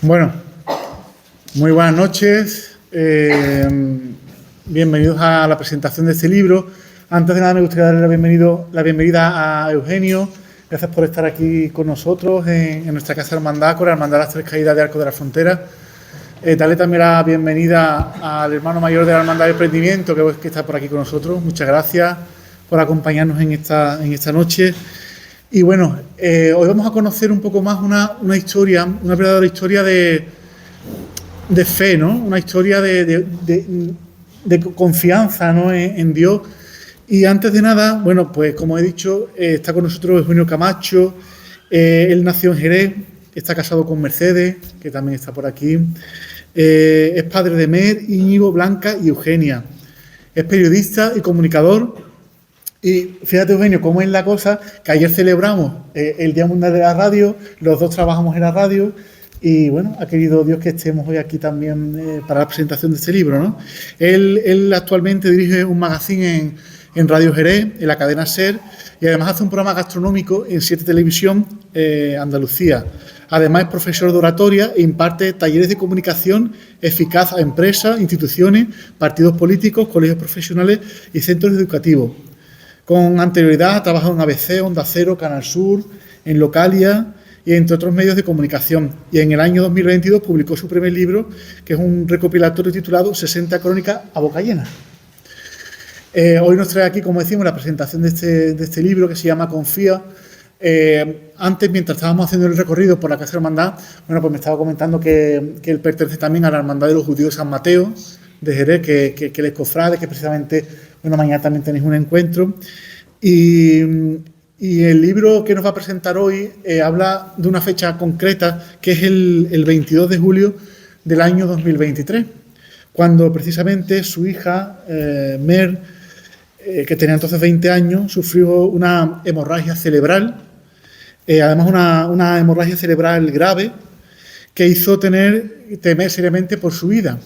Bueno, muy buenas noches. Bienvenidos a la presentación de este libro. Antes de nada me gustaría darle la bienvenida a Eugenio. Gracias por estar aquí con nosotros en nuestra casa hermandad, con la Hermandad de las Tres Caídas de Arcos de la Frontera. Darle también la bienvenida al hermano mayor de la Hermandad del Prendimiento, que está por aquí con nosotros. Muchas gracias por acompañarnos en esta noche. Y bueno, hoy vamos a conocer un poco más una historia, una verdadera historia de fe, ¿no? Una historia de confianza, ¿no? en Dios. Y antes de nada, bueno, pues como he dicho, está con nosotros Eugenio Camacho. Él nació en Jerez, está casado con Mercedes, que también está por aquí. Es padre de Mer, Íñigo, Blanca y Eugenia. Es periodista y comunicador. Y fíjate, Eugenio, cómo es la cosa, que ayer celebramos el Día Mundial de la Radio, los dos trabajamos en la radio y, bueno, ha querido Dios que estemos hoy aquí también para la presentación de este libro, ¿no? Él actualmente dirige un magazine en Radio Jerez, en la cadena SER, y además hace un programa gastronómico en 7 Televisión Andalucía. Además es profesor de oratoria e imparte talleres de comunicación eficaz a empresas, instituciones, partidos políticos, colegios profesionales y centros educativos. Con anterioridad ha trabajado en ABC, Onda Cero, Canal Sur, en Localia y entre otros medios de comunicación. Y en el año 2022 publicó su primer libro, que es un recopilatorio titulado 60 crónicas a boca llena. Hoy nos trae aquí, como decimos, la presentación de este libro que se llama Confía. Antes, mientras estábamos haciendo el recorrido por la Casa Hermandad, bueno, pues me estaba comentando que él pertenece también a la Hermandad de los Judíos de San Mateo, de Jerez, que él es cofrade, que precisamente, bueno, mañana también tenéis un encuentro. Y el libro que nos va a presentar hoy habla de una fecha concreta, que es el 22 de julio del año 2023, cuando precisamente su hija, Mer, que tenía entonces 20 años, sufrió una hemorragia cerebral, además una hemorragia cerebral grave, que hizo temer seriamente por su vida.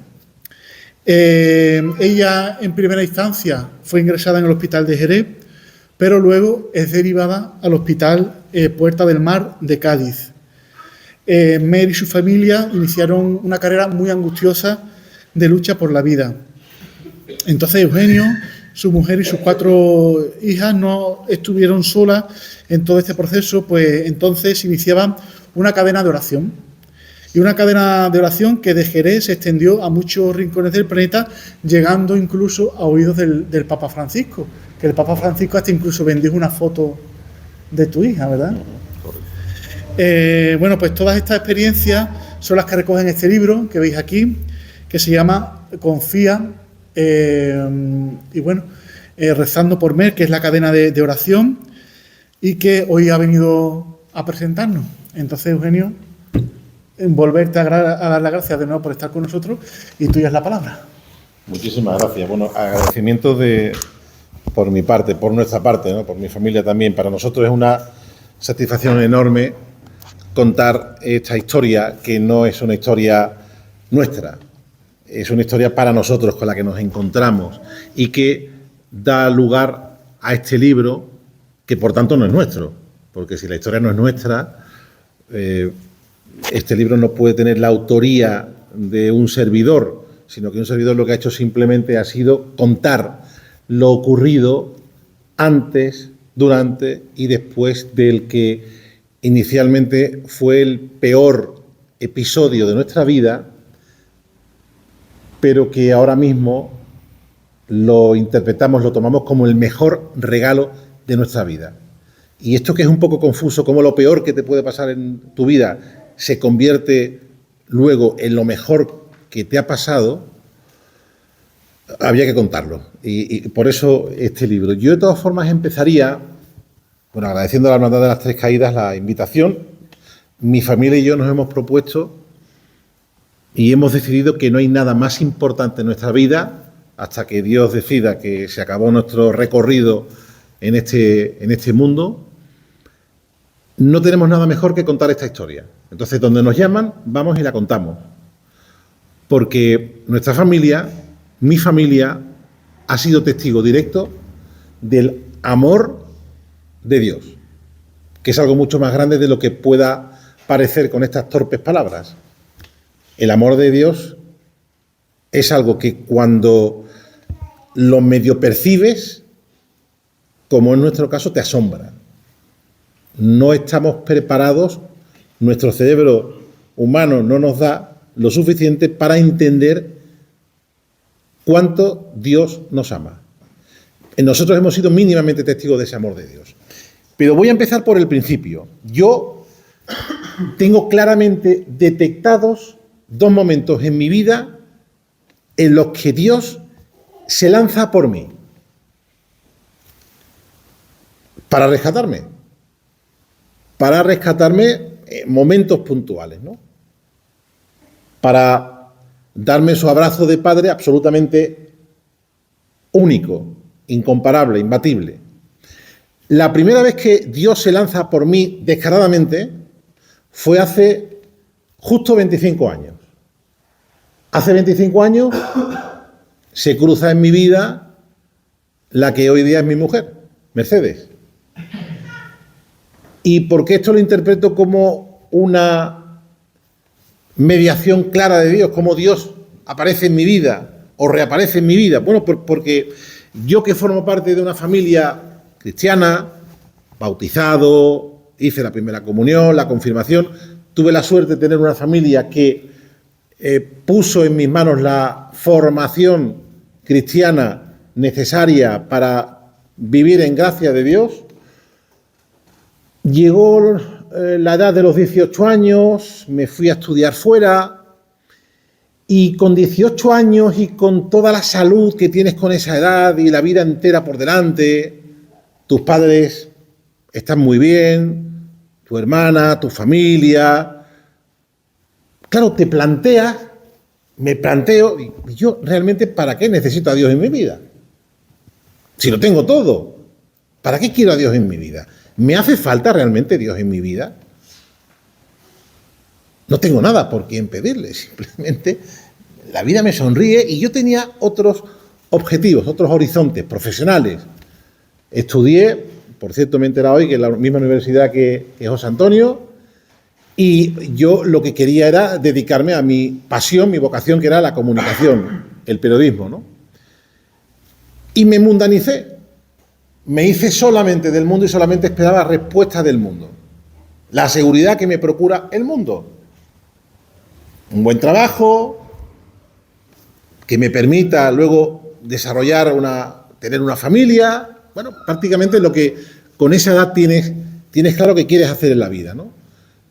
Ella en primera instancia fue ingresada en el hospital de Jerez, pero luego es derivada al hospital Puerta del Mar de Cádiz. Mer y su familia iniciaron una carrera muy angustiosa de lucha por la vida. Entonces Eugenio, su mujer y sus 4 hijas no estuvieron solas en todo este proceso, pues entonces iniciaban una cadena de oración. Y una cadena de oración que de Jerez se extendió a muchos rincones del planeta, llegando incluso a oídos del Papa Francisco, que el Papa Francisco hasta incluso bendijo una foto de tu hija, ¿verdad? Bueno, pues todas estas experiencias son las que recogen este libro que veis aquí, que se llama Confía, y bueno, rezando por Mer, que es la cadena de oración, y que hoy ha venido a presentarnos. Entonces, Eugenio, volverte a dar las gracias de nuevo por estar con nosotros y tuya es la palabra. Muchísimas gracias. Bueno, agradecimientos por mi parte, por nuestra parte, ¿no? Por mi familia también. Para nosotros es una satisfacción enorme contar esta historia, que no es una historia nuestra, es una historia para nosotros con la que nos encontramos y que da lugar a este libro, que por tanto no es nuestro, porque si la historia no es nuestra, este libro no puede tener la autoría de un servidor, sino que un servidor lo que ha hecho simplemente ha sido contar lo ocurrido antes, durante y después del que inicialmente fue el peor episodio de nuestra vida, pero que ahora mismo lo interpretamos, lo tomamos como el mejor regalo de nuestra vida. Y esto que es un poco confuso, como lo peor que te puede pasar en tu vida se convierte luego en lo mejor que te ha pasado, había que contarlo. Y por eso este libro. Yo de todas formas empezaría, bueno, agradeciendo a la Hermandad de las Tres Caídas la invitación. Mi familia y yo nos hemos propuesto y hemos decidido que no hay nada más importante en nuestra vida, hasta que Dios decida que se acabó nuestro recorrido en este mundo. No tenemos nada mejor que contar esta historia. Entonces, donde nos llaman, vamos y la contamos. Porque nuestra familia, mi familia, ha sido testigo directo del amor de Dios, que es algo mucho más grande de lo que pueda parecer con estas torpes palabras. El amor de Dios es algo que cuando lo medio percibes, como en nuestro caso, te asombra. No estamos preparados, nuestro cerebro humano no nos da lo suficiente para entender cuánto Dios nos ama. Nosotros hemos sido mínimamente testigos de ese amor de Dios. Pero voy a empezar por el principio. Yo tengo claramente detectados 2 momentos en mi vida en los que Dios se lanza por mí para rescatarme en momentos puntuales, ¿no? Para darme su abrazo de padre absolutamente único, incomparable, imbatible. La primera vez que Dios se lanza por mí descaradamente fue hace justo 25 años. Hace 25 años se cruza en mi vida la que hoy día es mi mujer, Mercedes. ¿Y por qué esto lo interpreto como una mediación clara de Dios? ¿Cómo Dios aparece en mi vida o reaparece en mi vida? Bueno, porque yo, que formo parte de una familia cristiana, bautizado, hice la primera comunión, la confirmación, tuve la suerte de tener una familia que puso en mis manos la formación cristiana necesaria para vivir en gracia de Dios. Llegó la edad de los 18 años, me fui a estudiar fuera y con 18 años y con toda la salud que tienes con esa edad y la vida entera por delante, tus padres están muy bien, tu hermana, tu familia. Claro, me planteo, y yo realmente, ¿para qué necesito a Dios en mi vida? Si lo tengo todo, ¿para qué quiero a Dios en mi vida? ¿Me hace falta realmente Dios en mi vida? No tengo nada por quién pedirle, simplemente la vida me sonríe y yo tenía otros objetivos, otros horizontes profesionales. Estudié, por cierto me he enterado hoy que en la misma universidad que José Antonio, y yo lo que quería era dedicarme a mi pasión, mi vocación, que era la comunicación, el periodismo, ¿no? Y me mundanicé. Me hice solamente del mundo y solamente esperaba respuestas del mundo. La seguridad que me procura el mundo. Un buen trabajo, que me permita luego desarrollar tener una familia. Bueno, prácticamente lo que con esa edad tienes claro que quieres hacer en la vida, ¿no?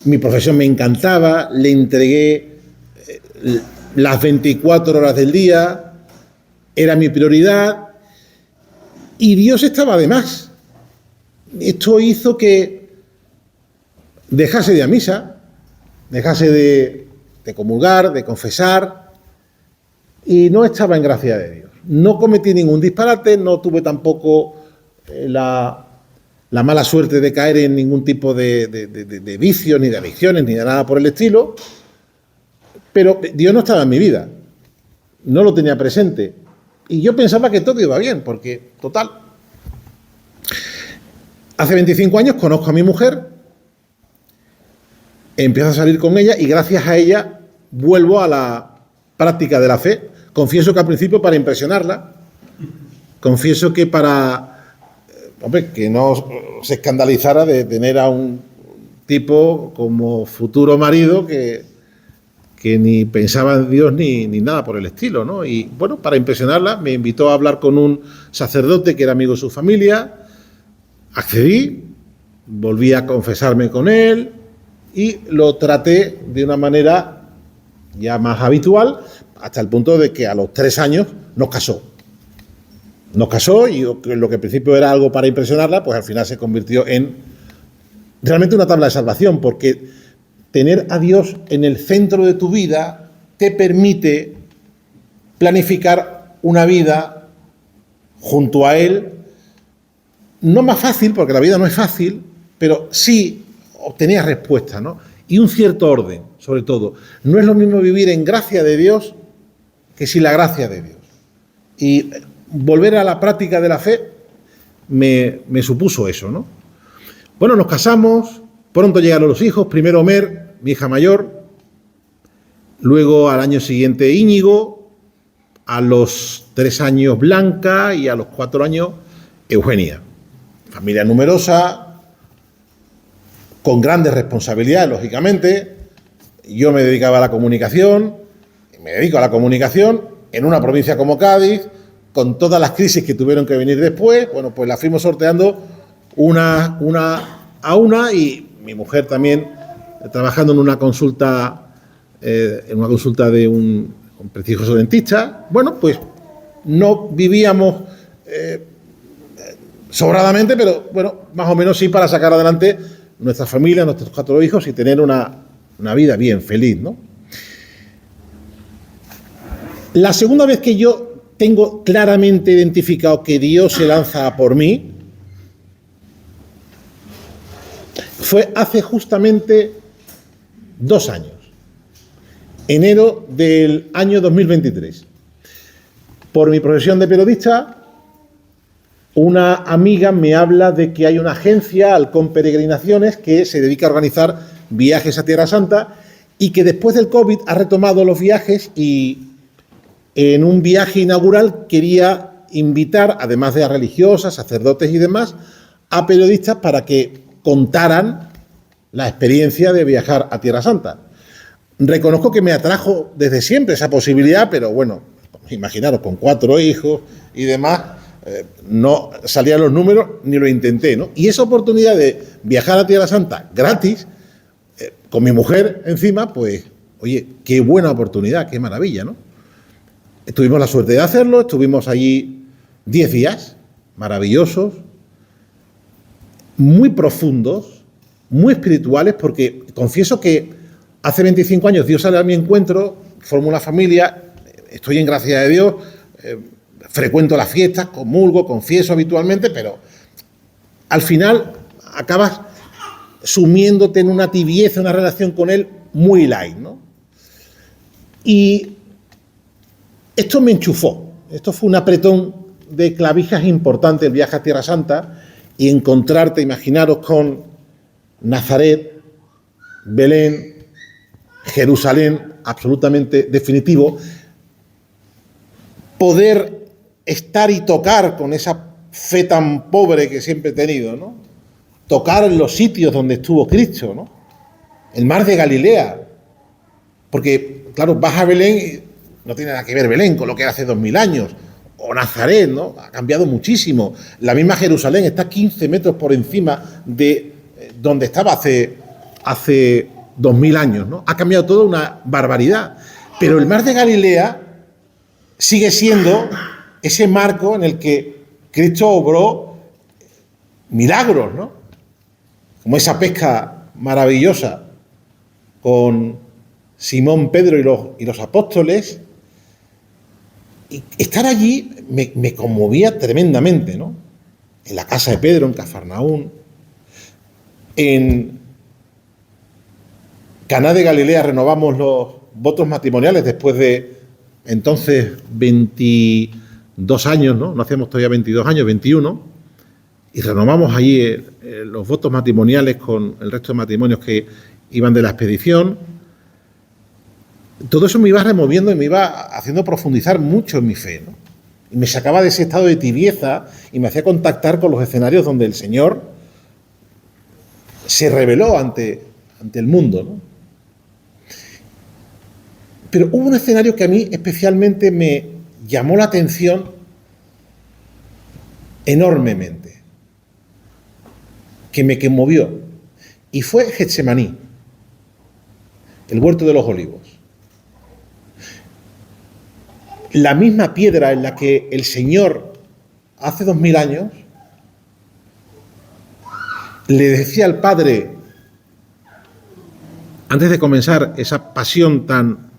Mi profesión me encantaba, le entregué las 24 horas del día, era mi prioridad. Y Dios estaba de más. Esto hizo que dejase de ir a misa, dejase de comulgar, de confesar, y no estaba en gracia de Dios. No cometí ningún disparate, no tuve tampoco la mala suerte de caer en ningún tipo de vicios, ni de adicciones, ni de nada por el estilo, pero Dios no estaba en mi vida, no lo tenía presente. Y yo pensaba que todo iba bien, porque, total, hace 25 años conozco a mi mujer, empiezo a salir con ella y gracias a ella vuelvo a la práctica de la fe. Confieso que al principio para impresionarla, confieso que que no se escandalizara de tener a un tipo como futuro marido que ni pensaba en Dios ni nada por el estilo, ¿no? Y bueno, para impresionarla me invitó a hablar con un sacerdote que era amigo de su familia, accedí, volví a confesarme con él y lo traté de una manera ya más habitual, hasta el punto de que a los 3 años nos casó. Nos casó y lo que al principio era algo para impresionarla, pues al final se convirtió en realmente una tabla de salvación, porque tener a Dios en el centro de tu vida te permite planificar una vida junto a Él, no más fácil, porque la vida no es fácil, pero sí obtenías respuestas, ¿no? Y un cierto orden, sobre todo. No es lo mismo vivir en gracia de Dios que sin la gracia de Dios. Y volver a la práctica de la fe me supuso eso, ¿no? Bueno, nos casamos, pronto llegaron los hijos, primero Omer, mi hija mayor, luego al año siguiente Íñigo, a los 3 años Blanca y a los 4 años Eugenia. Familia numerosa, con grandes responsabilidades, lógicamente. Yo me dedicaba a la comunicación, me dedico a la comunicación en una provincia como Cádiz, con todas las crisis que tuvieron que venir después. Bueno, pues las fuimos sorteando una a una, y mi mujer también trabajando en una consulta de un prestigioso dentista. Bueno, pues no vivíamos sobradamente, pero bueno, más o menos sí, para sacar adelante nuestra familia, nuestros 4 hijos y tener una vida bien, feliz, ¿no? La segunda vez que yo tengo claramente identificado que Dios se lanza a por mí fue hace justamente 2 años, enero del año 2023. Por mi profesión de periodista, una amiga me habla de que hay una agencia, Halcón Peregrinaciones, que se dedica a organizar viajes a Tierra Santa y que después del COVID ha retomado los viajes, y en un viaje inaugural quería invitar, además de a religiosas, sacerdotes y demás, a periodistas para que contaran la experiencia de viajar a Tierra Santa. Reconozco que me atrajo desde siempre esa posibilidad, pero bueno, imaginaros, con 4 hijos y demás, no salían los números ni lo intenté, ¿no? Y esa oportunidad de viajar a Tierra Santa gratis, con mi mujer encima, pues, oye, qué buena oportunidad, qué maravilla, ¿no? Tuvimos la suerte de hacerlo, estuvimos allí 10 días, maravillosos, muy profundos, muy espirituales, porque confieso que hace 25 años Dios sale a mi encuentro, formo una familia, estoy en gracia de Dios, frecuento las fiestas, comulgo, confieso habitualmente, pero al final acabas sumiéndote en una tibieza, una relación con Él muy light, ¿no? Y esto me enchufó, esto fue un apretón de clavijas importante, el viaje a Tierra Santa, y encontrarte, imaginaros, con Nazaret, Belén, Jerusalén, absolutamente definitivo, poder estar y tocar con esa fe tan pobre que siempre he tenido, ¿no? Tocar en los sitios donde estuvo Cristo, ¿no? El mar de Galilea, porque, claro, vas a Belén y no tiene nada que ver Belén con lo que era hace 2000 años, o Nazaret, ¿no? Ha cambiado muchísimo. La misma Jerusalén está 15 metros por encima de donde estaba hace 2000 años, ¿no? Ha cambiado toda una barbaridad. Pero el mar de Galilea sigue siendo ese marco en el que Cristo obró milagros, ¿no? Como esa pesca maravillosa con Simón, Pedro y los apóstoles. Y estar allí me conmovía tremendamente, ¿no? En la casa de Pedro, en Cafarnaún, en Caná de Galilea renovamos los votos matrimoniales después de entonces 22 años, ¿no? No hacíamos todavía 22 años, 21, y renovamos allí los votos matrimoniales con el resto de matrimonios que iban de la expedición. Todo eso me iba removiendo y me iba haciendo profundizar mucho en mi fe, ¿no? Y me sacaba de ese estado de tibieza y me hacía contactar con los escenarios donde el Señor se reveló ante el mundo, ¿no? Pero hubo un escenario que a mí especialmente me llamó la atención enormemente, que me conmovió, y fue Getsemaní, el huerto de los olivos. La misma piedra en la que el Señor hace 2000 años le decía al Padre, antes de comenzar esa pasión tan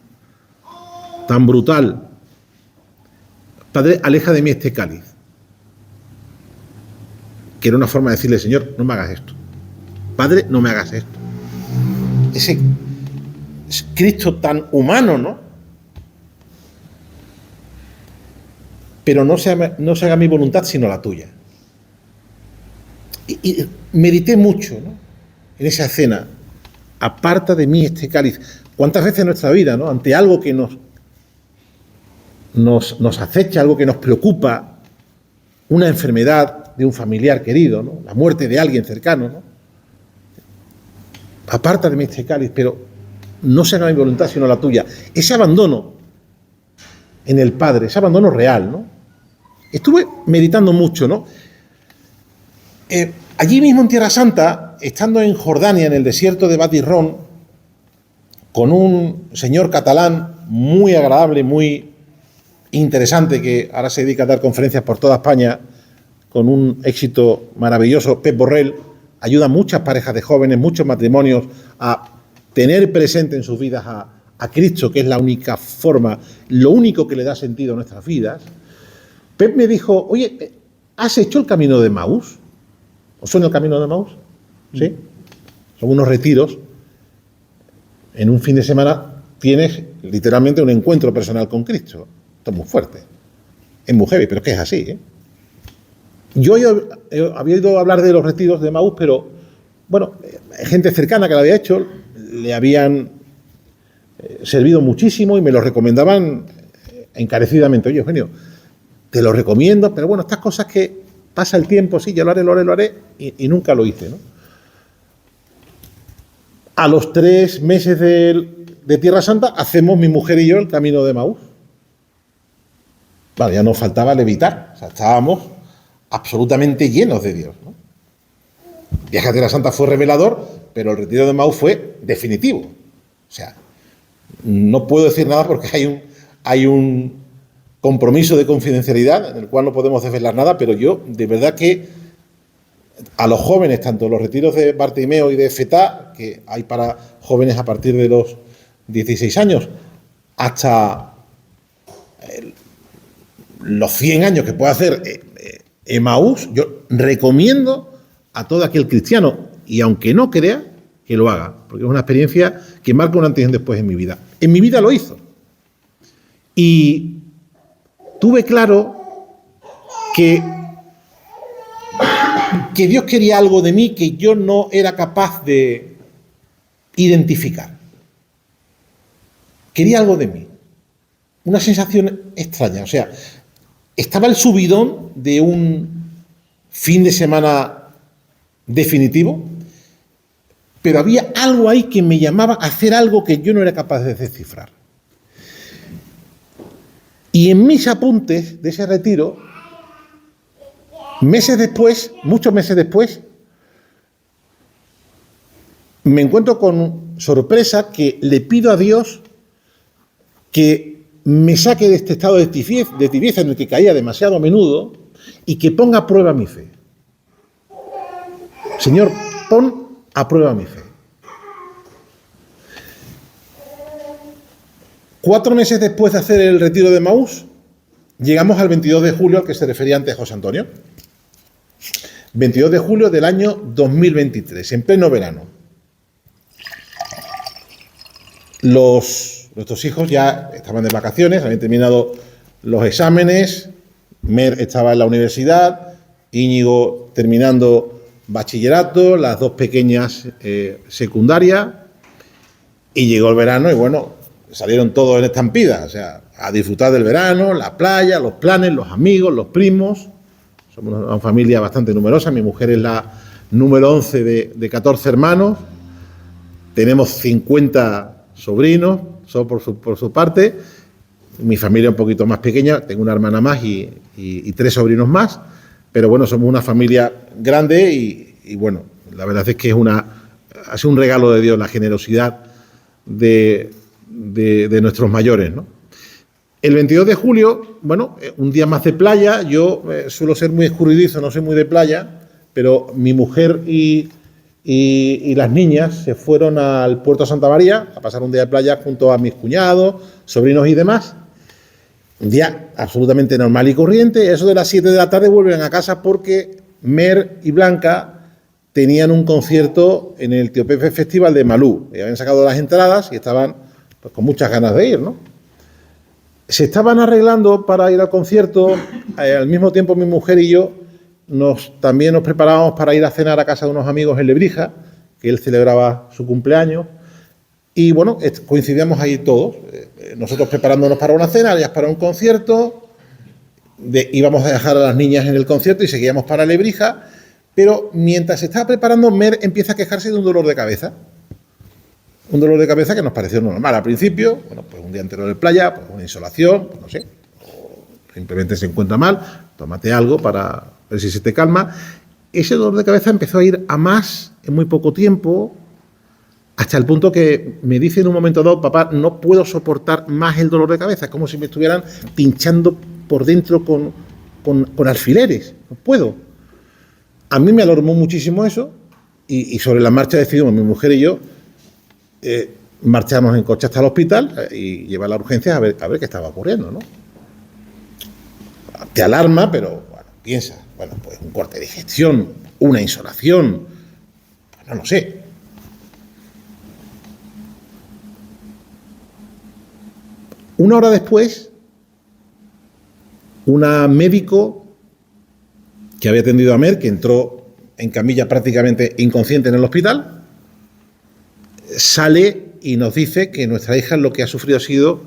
brutal: Padre, aleja de mí este cáliz. Que era una forma de decirle: Señor, no me hagas esto. Padre, no me hagas esto. Ese Cristo tan humano, ¿no? Pero no se haga mi voluntad sino la tuya. Y medité mucho, ¿no?, en esa escena. aparta de mí este cáliz. ¿Cuántas veces en nuestra vida, ¿no?, ante algo que nos acecha, algo que nos preocupa, una enfermedad de un familiar querido, ¿no?, la muerte de alguien cercano, ¿no?, aparta de mí este cáliz, pero no se haga mi voluntad sino la tuya? Ese abandono en el Padre, ese abandono real, ¿no? Estuve meditando mucho, ¿no? Allí mismo en Tierra Santa, estando en Jordania, en el desierto de Batirrón, con un señor catalán muy agradable, muy interesante, que ahora se dedica a dar conferencias por toda España, con un éxito maravilloso, Pep Borrell, ayuda a muchas parejas de jóvenes, muchos matrimonios a tener presente en sus vidas a Cristo, que es la única forma, lo único que le da sentido a nuestras vidas. Pep me dijo: oye, ¿has hecho el camino de Emaús? ¿Os suena el camino de Emaús? ¿Sí? Son unos retiros. En un fin de semana tienes literalmente un encuentro personal con Cristo. Esto es muy fuerte. Es muy heavy, pero es que es así, ¿eh? Yo había oído hablar de los retiros de Emaús, pero, bueno, gente cercana que lo había hecho, le habían servido muchísimo y me lo recomendaban encarecidamente. Oye, Eugenio, te lo recomiendo, pero bueno, estas cosas que pasa el tiempo, sí, ya lo haré, y nunca lo hice, ¿no? A los 3 meses de Tierra Santa hacemos mi mujer y yo el camino de Emaús. Vale, ya nos faltaba levitar, o sea, estábamos absolutamente llenos de Dios, ¿no? El viaje a Tierra Santa fue revelador, pero el retiro de Emaús fue definitivo. O sea, no puedo decir nada porque hay un compromiso de confidencialidad en el cual no podemos desvelar nada, pero yo, de verdad que a los jóvenes, tanto los retiros de Bartimeo y de Fetá, que hay para jóvenes a partir de los 16 años, hasta los 100 años que puede hacer Emaús, yo recomiendo a todo aquel cristiano, y aunque no crea, que lo haga, porque es una experiencia que marca un antes y un después en mi vida. En mi vida lo hizo. Y tuve claro que Dios quería algo de mí que yo no era capaz de identificar. Quería algo de mí. Una sensación extraña. O sea, estaba el subidón de un fin de semana definitivo, pero había algo ahí que me llamaba a hacer algo que yo no era capaz de descifrar. Y en mis apuntes de ese retiro, meses después, muchos meses después, me encuentro con sorpresa que le pido a Dios que me saque de este estado de tibieza en el que caía demasiado a menudo y que ponga a prueba mi fe. Señor, pon a prueba mi fe. 4 meses después de hacer el retiro de Emaús, llegamos al 22 de julio al que se refería antes José Antonio. 22 de julio del año 2023, en pleno verano. Nuestros hijos ya estaban de vacaciones, habían terminado los exámenes, Mer estaba en la universidad, Íñigo terminando bachillerato, las 2 pequeñas secundaria, y llegó el verano y bueno, salieron todos en estampida, o sea, a disfrutar del verano, la playa, los planes, los amigos, los primos. Somos una familia bastante numerosa, mi mujer es la número 11 de 14 hermanos, tenemos 50 sobrinos, solo por su parte, mi familia un poquito más pequeña, tengo una hermana más y 3 sobrinos más, pero bueno, somos una familia grande y bueno, la verdad es que ha sido un regalo de Dios la generosidad de nuestros mayores, ¿no? El 22 de julio, bueno, un día más de playa. Yo suelo ser muy escurridizo, no soy muy de playa, pero mi mujer y las niñas se fueron al puerto de Santa María a pasar un día de playa junto a mis cuñados, sobrinos y demás. Un día absolutamente normal y corriente. Eso de las 7 de la tarde vuelven a casa porque Mer y Blanca tenían un concierto en el Tío Pepe Festival de Malú. Y habían sacado las entradas y estaban pues, con muchas ganas de ir, ¿no? Se estaban arreglando para ir al concierto, al mismo tiempo mi mujer y yo también nos preparábamos para ir a cenar a casa de unos amigos en Lebrija, que él celebraba su cumpleaños. Y bueno, coincidíamos ahí todos. Nosotros preparándonos para una cena, ellas para un concierto. Íbamos a dejar a las niñas en el concierto y seguíamos para Lebrija. Pero mientras se estaba preparando, Mer empieza a quejarse de un dolor de cabeza. Un dolor de cabeza que nos pareció normal al principio. Bueno, pues un día entero de playa, pues una insolación, pues no sé. O simplemente se encuentra mal, tómate algo para ver si se te calma. Ese dolor de cabeza empezó a ir a más en muy poco tiempo, hasta el punto que me dice en un momento dado: papá, no puedo soportar más el dolor de cabeza. Es como si me estuvieran pinchando por dentro con alfileres. No puedo. A mí me alarmó muchísimo eso y sobre la marcha decidimos, mi mujer y yo, marchamos en coche hasta el hospital y llevar la urgencia a ver qué estaba ocurriendo, ¿no? Te alarma, pero bueno, piensa, bueno, pues un corte de digestión, una insolación, pues no lo sé. Una hora después, una médico que había atendido a Mer, que entró en camilla prácticamente inconsciente en el hospital, sale y nos dice que nuestra hija lo que ha sufrido ha sido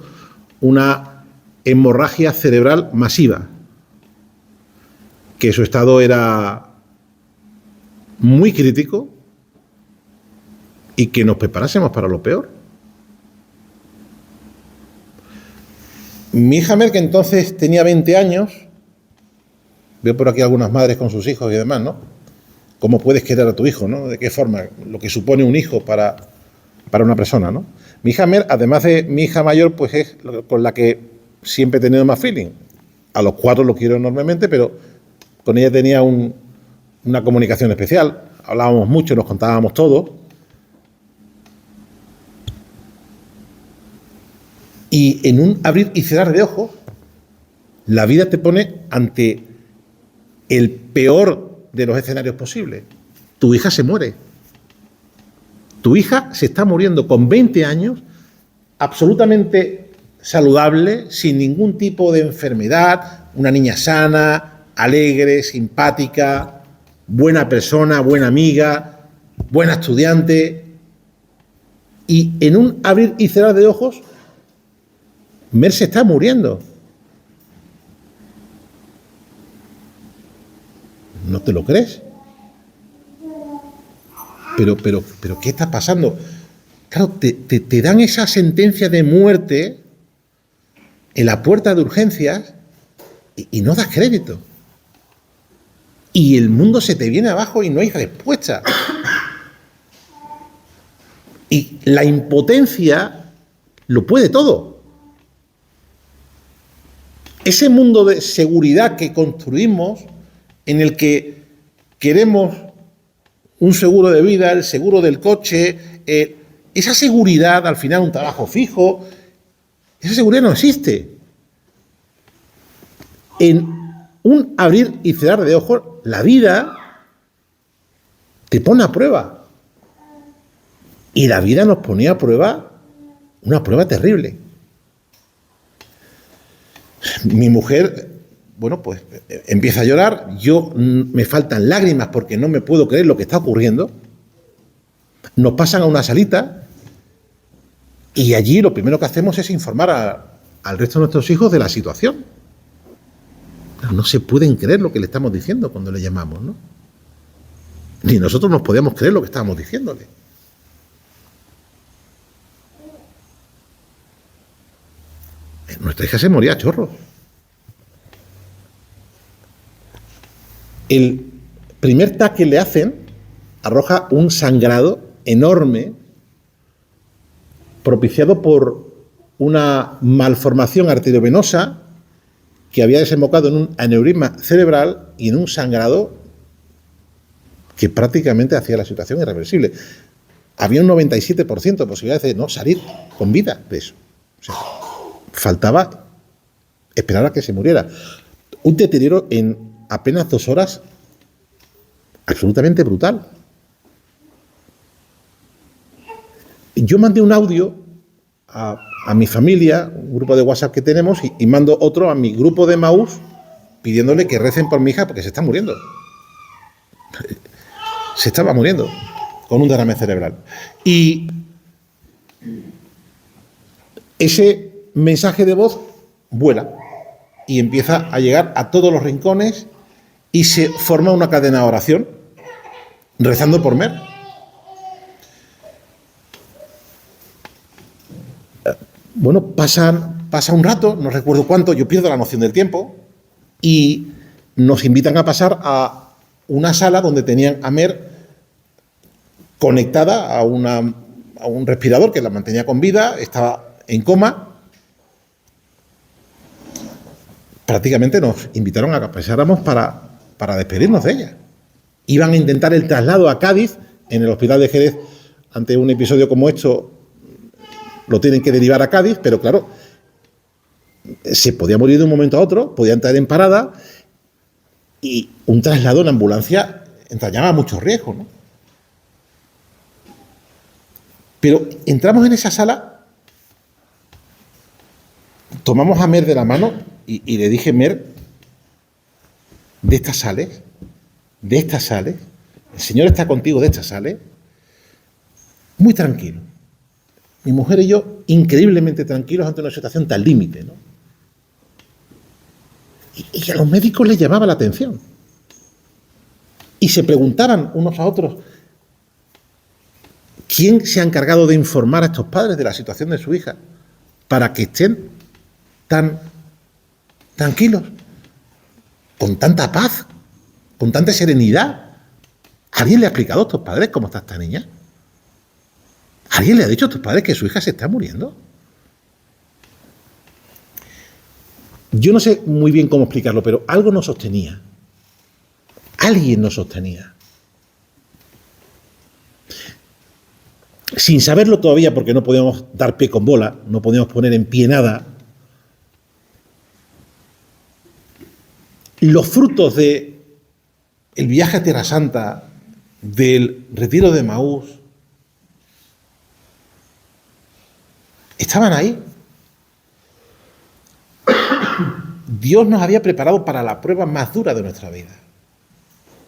una hemorragia cerebral masiva, que su estado era muy crítico y que nos preparásemos para lo peor. Mi hija Mer, que entonces tenía 20 años, veo por aquí algunas madres con sus hijos y demás, ¿no? ¿Cómo puedes querer a tu hijo, ¿no? ¿De qué forma? Lo que supone un hijo para una persona, ¿no? Mi hija Mer, además de mi hija mayor, pues es con la que siempre he tenido más feeling. A los 4 lo quiero enormemente, pero con ella tenía una comunicación especial. Hablábamos mucho, nos contábamos todo. Y en un abrir y cerrar de ojos, la vida te pone ante el peor de los escenarios posibles. Tu hija se muere. Tu hija se está muriendo con 20 años, absolutamente saludable, sin ningún tipo de enfermedad, una niña sana, alegre, simpática, buena persona, buena amiga, buena estudiante. Y en un abrir y cerrar de ojos, Mer se está muriendo. ¿No te lo crees? Pero, ¿qué está pasando? Claro, te dan esa sentencia de muerte en la puerta de urgencias y no das crédito. Y el mundo se te viene abajo y no hay respuesta. Y la impotencia lo puede todo. Ese mundo de seguridad que construimos, en el que queremos un seguro de vida, el seguro del coche, esa seguridad, al final un trabajo fijo, esa seguridad no existe. En un abrir y cerrar de ojos, la vida te pone a prueba. Y la vida nos ponía a prueba, una prueba terrible. Mi mujer, bueno, pues empieza a llorar, me faltan lágrimas porque no me puedo creer lo que está ocurriendo. Nos pasan a una salita y allí lo primero que hacemos es informar al resto de nuestros hijos de la situación. No se pueden creer lo que le estamos diciendo cuando le llamamos, ¿no? Ni nosotros nos podíamos creer lo que estábamos diciéndole. Nuestra hija se moría a chorros. El primer TAC que le hacen arroja un sangrado enorme propiciado por una malformación arteriovenosa que había desembocado en un aneurisma cerebral y en un sangrado que prácticamente hacía la situación irreversible. Había un 97% de posibilidades de no salir con vida de eso. O sea, faltaba esperar a que se muriera. Un deterioro en apenas 2 horas absolutamente brutal. Yo mandé un audio a mi familia, un grupo de WhatsApp que tenemos, y mando otro a mi grupo de Maús pidiéndole que recen por mi hija porque se está muriendo. Se estaba muriendo. con un derrame cerebral. Y ese mensaje de voz vuela y empieza a llegar a todos los rincones y se forma una cadena de oración rezando por Mer. Bueno, pasa un rato, no recuerdo cuánto, yo pierdo la noción del tiempo, y nos invitan a pasar a una sala donde tenían a Mer conectada a un respirador que la mantenía con vida, estaba en coma. Prácticamente nos invitaron a que pasáramos para despedirnos de ella. Iban a intentar el traslado a Cádiz, en el hospital de Jerez, ante un episodio como esto, lo tienen que derivar a Cádiz, pero claro, se podía morir de un momento a otro, podía entrar en parada, y un traslado en ambulancia entrañaba muchos riesgos, ¿no? Pero entramos en esa sala, tomamos a Mer de la mano y le dije: Mer, de estas sales, el Señor está contigo, de estas sales, muy tranquilo. Mi mujer y yo, increíblemente tranquilos ante una situación tan límite, ¿no? Y a los médicos les llamaba la atención. Y se preguntaban unos a otros: ¿quién se ha encargado de informar a estos padres de la situación de su hija para que estén tan tranquilos, con tanta paz, con tanta serenidad? ¿Alguien le ha explicado a estos padres cómo está esta niña? ¿Alguien le ha dicho a estos padres que su hija se está muriendo? Yo no sé muy bien cómo explicarlo, pero algo nos sostenía. Alguien nos sostenía. Sin saberlo todavía, porque no podíamos dar pie con bola, no podíamos poner en pie nada, los frutos del viaje a Tierra Santa, del retiro de Emaús, estaban ahí. Dios nos había preparado para la prueba más dura de nuestra vida.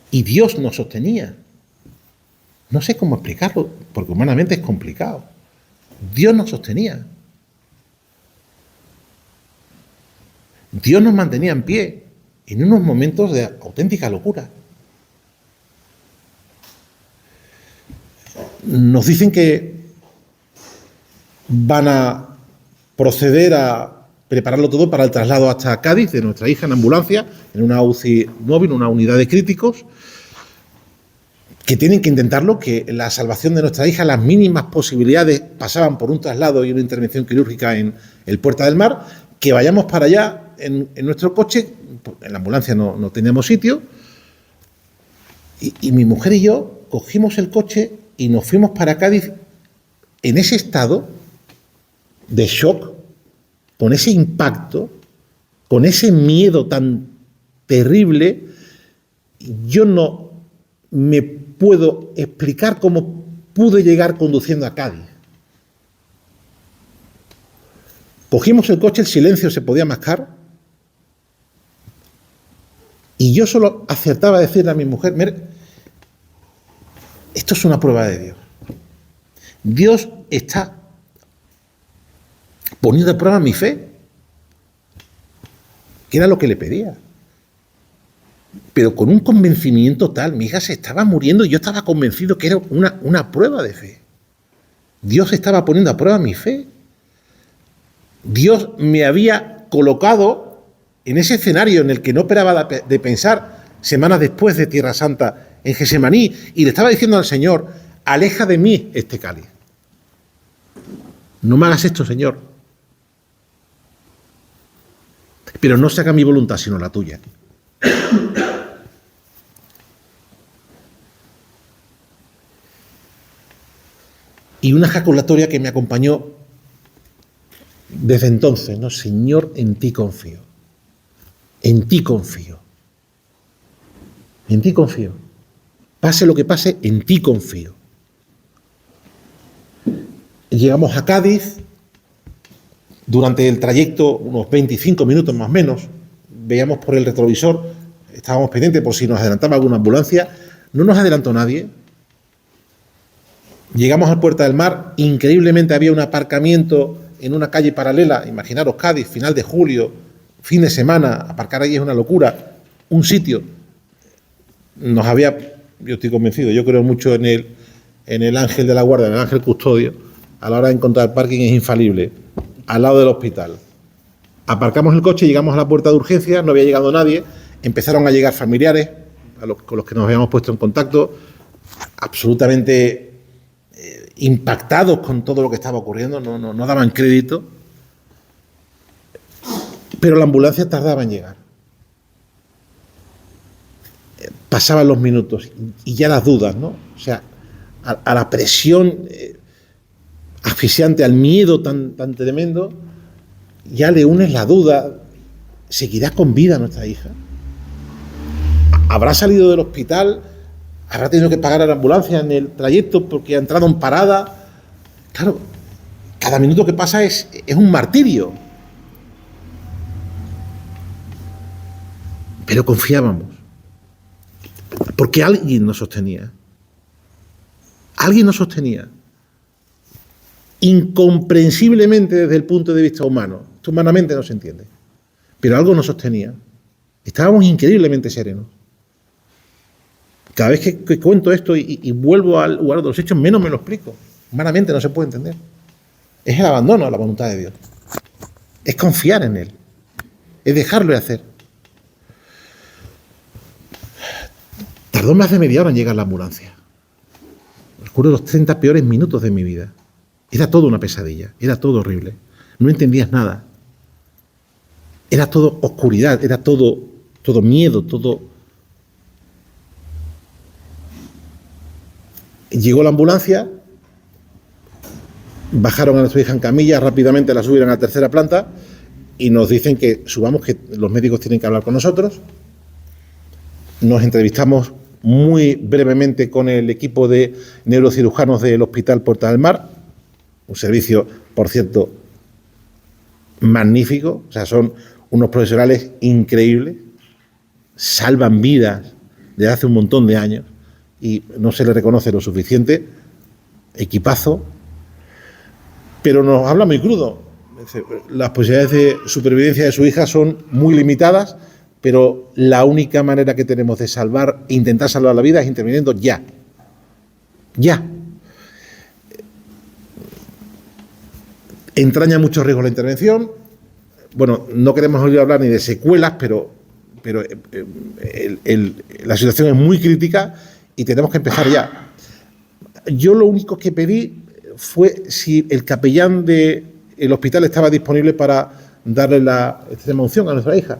Y Dios nos sostenía. No sé cómo explicarlo, porque humanamente es complicado. Dios nos sostenía. Dios nos mantenía en pie en unos momentos de auténtica locura. Nos dicen que van a proceder a prepararlo todo para el traslado hasta Cádiz de nuestra hija en ambulancia, en una UCI móvil, una unidad de críticos, que tienen que intentarlo, que la salvación de nuestra hija, las mínimas posibilidades pasaban por un traslado y una intervención quirúrgica en el Puerta del Mar, que vayamos para allá en nuestro coche. En la ambulancia no teníamos sitio, y mi mujer y yo cogimos el coche y nos fuimos para Cádiz en ese estado de shock, con ese impacto, con ese miedo tan terrible. Yo no me puedo explicar cómo pude llegar conduciendo a Cádiz. Cogimos el coche, el silencio se podía mascar, y yo solo acertaba a decirle a mi mujer: Mer, esto es una prueba de Dios. Dios está poniendo a prueba mi fe, que era lo que le pedía. Pero con un convencimiento tal, mi hija se estaba muriendo y yo estaba convencido que era una prueba de fe. Dios estaba poniendo a prueba mi fe. Dios me había colocado en ese escenario en el que no esperaba de pensar semanas después de Tierra Santa, en Gesemaní, y le estaba diciendo al Señor: aleja de mí este cáliz. No me hagas esto, Señor. Pero no se haga mi voluntad, sino la tuya. Y una ejaculatoria que me acompañó desde entonces, ¿no? Señor, en ti confío. En ti confío. En ti confío. Pase lo que pase, en ti confío. Llegamos a Cádiz. Durante el trayecto, unos 25 minutos más o menos, veíamos por el retrovisor, estábamos pendientes por si nos adelantaba alguna ambulancia. No nos adelantó nadie. Llegamos al Puerta del Mar, increíblemente había un aparcamiento en una calle paralela, imaginaros Cádiz, final de julio, fin de semana, aparcar ahí es una locura, un sitio. Yo estoy convencido, yo creo mucho en el ángel de la guardia, en el ángel custodio, a la hora de encontrar parking es infalible, al lado del hospital. Aparcamos el coche, llegamos a la puerta de urgencia, no había llegado nadie, empezaron a llegar familiares con los que nos habíamos puesto en contacto, absolutamente impactados con todo lo que estaba ocurriendo, no daban crédito, pero la ambulancia tardaba en llegar. Pasaban los minutos y ya las dudas, ¿no? O sea, a la presión asfixiante, al miedo tan tremendo, ya le unes la duda, ¿seguirá con vida nuestra hija? ¿Habrá salido del hospital? ¿Habrá tenido que pagar a la ambulancia en el trayecto porque ha entrado en parada? Claro, cada minuto que pasa es un martirio. Pero confiábamos, porque alguien nos sostenía. Alguien nos sostenía. Incomprensiblemente desde el punto de vista humano. Esto humanamente no se entiende. Pero algo nos sostenía. Estábamos increíblemente serenos. Cada vez que cuento esto y vuelvo al lugar de los hechos, menos me lo explico. Humanamente no se puede entender. Es el abandono a la voluntad de Dios. Es confiar en Él. Es dejarlo de hacer. Tardó más de media hora en llegar la ambulancia. Recuerdo los 30 peores minutos de mi vida. Era todo una pesadilla, era todo horrible. No entendías nada. Era todo oscuridad, era todo miedo, todo. Llegó la ambulancia, bajaron a nuestra hija en camilla, rápidamente la subieron a la tercera planta y nos dicen que subamos, que los médicos tienen que hablar con nosotros. Nos entrevistamos muy brevemente con el equipo de neurocirujanos del Hospital Puerta del Mar, un servicio, por cierto, magnífico, o sea, son unos profesionales increíbles, salvan vidas desde hace un montón de años y no se les reconoce lo suficiente, equipazo, pero nos habla muy crudo. Las posibilidades de supervivencia de su hija son muy limitadas, pero la única manera que tenemos de salvar, intentar salvar la vida es interviniendo ya. Ya. Entraña muchos riesgos la intervención. Bueno, no queremos oír hablar ni de secuelas, pero la situación es muy crítica y tenemos que empezar ya. Yo lo único que pedí fue si el capellán del hospital estaba disponible para darle la extrema unción a nuestra hija,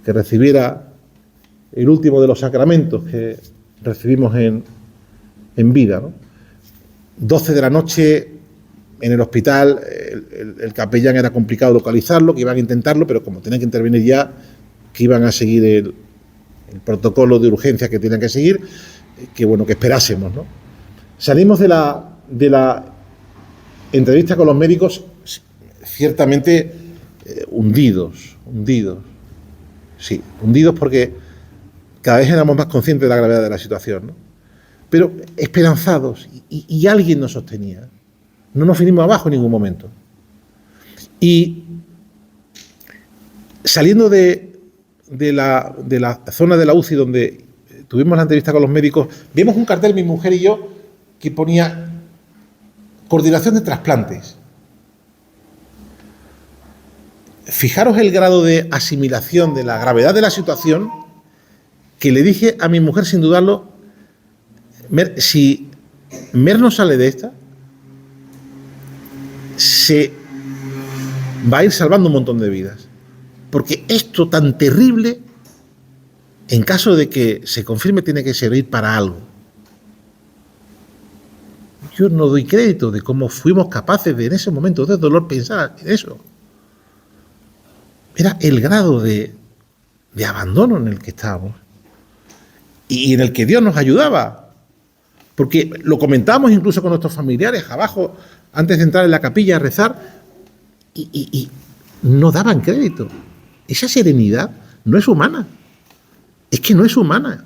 que recibiera el último de los sacramentos que recibimos en vida, ¿no? 12 de la noche en el hospital, el capellán era complicado localizarlo, que iban a intentarlo, pero como tenían que intervenir ya, que iban a seguir el protocolo de urgencia que tenían que seguir, que bueno, que esperásemos, ¿no? Salimos de la entrevista con los médicos ciertamente hundidos, sí, hundidos porque cada vez éramos más conscientes de la gravedad de la situación, ¿no? Pero esperanzados y alguien nos sostenía. No nos vinimos abajo en ningún momento. Y saliendo de la zona de la UCI donde tuvimos la entrevista con los médicos, vimos un cartel, mi mujer y yo, que ponía coordinación de trasplantes. Fijaros el grado de asimilación de la gravedad de la situación, que le dije a mi mujer sin dudarlo: si Mer no sale de esta, se va a ir salvando un montón de vidas. Porque esto tan terrible, en caso de que se confirme, tiene que servir para algo. Yo no doy crédito de cómo fuimos capaces de, en ese momento de dolor, pensar en eso. Era el grado de abandono en el que estábamos y en el que Dios nos ayudaba. Porque lo comentábamos incluso con nuestros familiares abajo, antes de entrar en la capilla a rezar, y no daban crédito. Esa serenidad no es humana. Es que no es humana.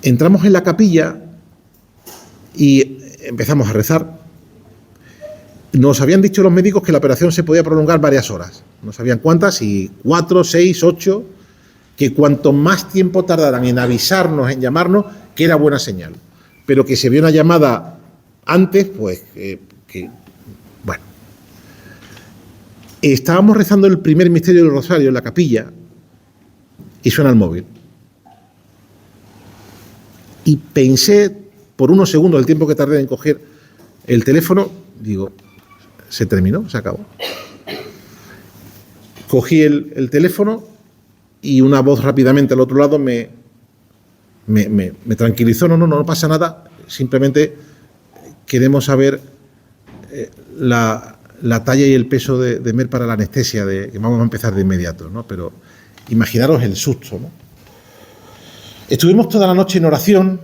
Entramos en la capilla y empezamos a rezar. Nos habían dicho los médicos que la operación se podía prolongar varias horas. No sabían cuántas, si 4, 6, 8, que cuanto más tiempo tardaran en avisarnos, en llamarnos, que era buena señal. Pero que se vio una llamada antes, pues, bueno. Estábamos rezando el primer misterio del rosario en la capilla y suena el móvil. Y pensé, por unos segundos, el tiempo que tardé en coger el teléfono, digo, se terminó, se acabó. Cogí el teléfono y una voz rápidamente al otro lado me tranquilizó. No pasa nada, simplemente queremos saber la talla y el peso de Mer para la anestesia, que vamos a empezar de inmediato, ¿no? Pero imaginaros el susto, ¿no? Estuvimos toda la noche en oración,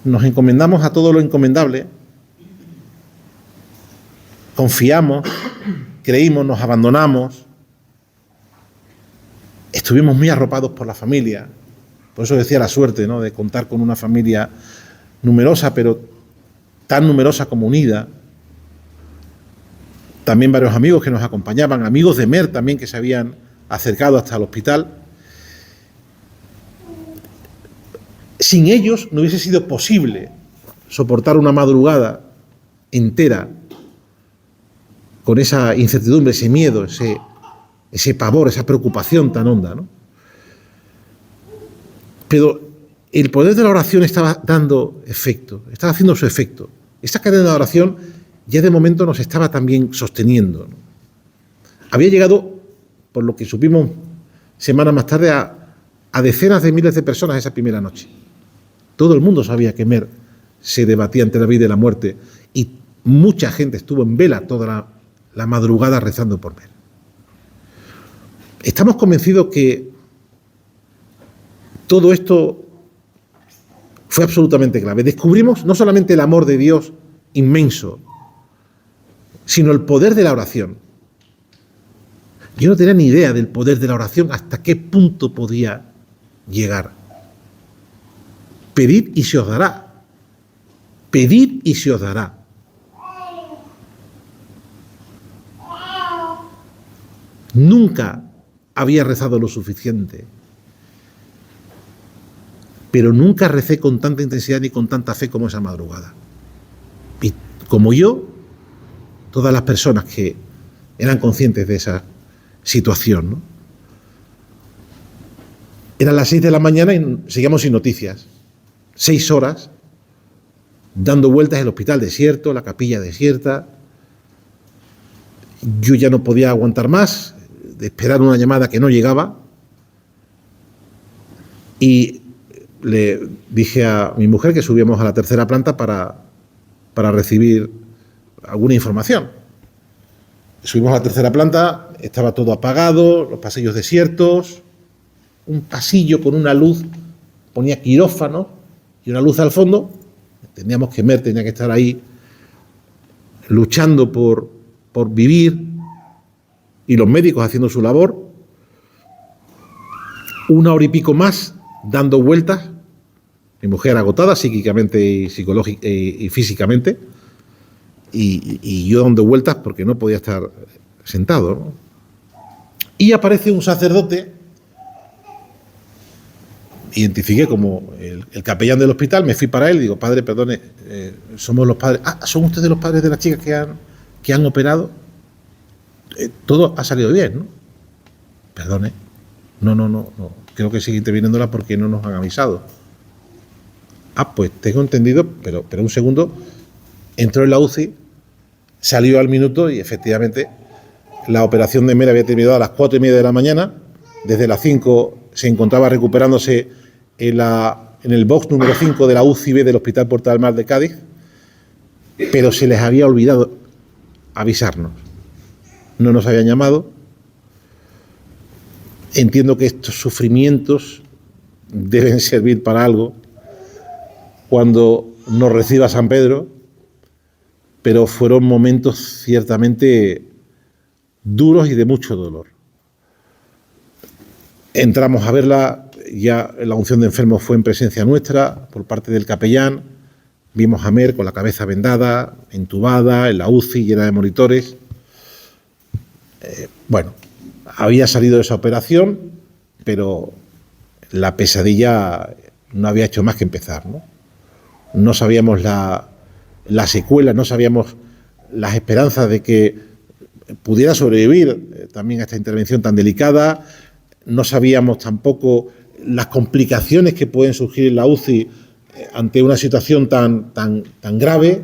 nos encomendamos a todo lo encomendable, confiamos, creímos, nos abandonamos, estuvimos muy arropados por la familia, por eso decía la suerte, ¿no?, de contar con una familia numerosa, pero tan numerosa como unida. También varios amigos que nos acompañaban, amigos de Mer también que se habían acercado hasta el hospital. Sin ellos no hubiese sido posible soportar una madrugada entera con esa incertidumbre, ese miedo, ese pavor, esa preocupación tan honda, ¿no? Pero el poder de la oración estaba dando efecto, estaba haciendo su efecto. Esta cadena de oración ya de momento nos estaba también sosteniendo, ¿no? Había llegado, por lo que supimos semanas más tarde, a decenas de miles de personas esa primera noche. Todo el mundo sabía que Mer se debatía entre la vida y la muerte y mucha gente estuvo en vela toda la madrugada rezando por Mer. Estamos convencidos que todo esto fue absolutamente clave. Descubrimos no solamente el amor de Dios inmenso, sino el poder de la oración. Yo no tenía ni idea del poder de la oración, hasta qué punto podía llegar. Pedid y se os dará. Pedid y se os dará. Nunca había rezado lo suficiente, pero nunca recé con tanta intensidad ni con tanta fe como esa madrugada. Y como yo, todas las personas que eran conscientes de esa situación, ¿no? Eran las 6 de la mañana y seguíamos sin noticias. 6 horas dando vueltas, el hospital desierto, la capilla desierta. Yo ya no podía aguantar más, de esperar una llamada que no llegaba, y le dije a mi mujer que subíamos a la tercera planta para recibir alguna información. Subimos a la tercera planta, estaba todo apagado, los pasillos desiertos, un pasillo con una luz, ponía quirófano y una luz al fondo. Entendíamos que Mer tenía que estar ahí luchando por vivir, y los médicos haciendo su labor. 1 hora y pico más dando vueltas, mi mujer agotada psíquicamente y psicológica y físicamente, y yo dando vueltas porque no podía estar sentado, ¿no? Y aparece un sacerdote, identifiqué como el capellán del hospital, me fui para él, digo, padre, perdone, somos los padres. Ah, ¿son ustedes los padres de las chicas que han operado? Todo ha salido bien, ¿no? Perdone. No. Creo que sigue interviniéndola porque no nos han avisado. Ah, pues tengo entendido, pero un segundo. Entró en la UCI, salió al minuto y efectivamente la operación de Mer había terminado a las 4:30 de la mañana. Desde las 5 se encontraba recuperándose en el box número 5 de la UCI B del Hospital Puerta del Mar de Cádiz, pero se les había olvidado avisarnos. No nos habían llamado. Entiendo que estos sufrimientos deben servir para algo cuando nos reciba San Pedro, pero fueron momentos ciertamente duros y de mucho dolor. Entramos a verla, ya la unción de enfermos fue en presencia nuestra, por parte del capellán. Vimos a Mer con la cabeza vendada, entubada, en la UCI, llena de monitores. Bueno, había salido de esa operación, pero la pesadilla no había hecho más que empezar, ¿no? No sabíamos la secuela, no sabíamos las esperanzas de que pudiera sobrevivir también a esta intervención tan delicada. No sabíamos tampoco las complicaciones que pueden surgir en la UCI ante una situación tan grave.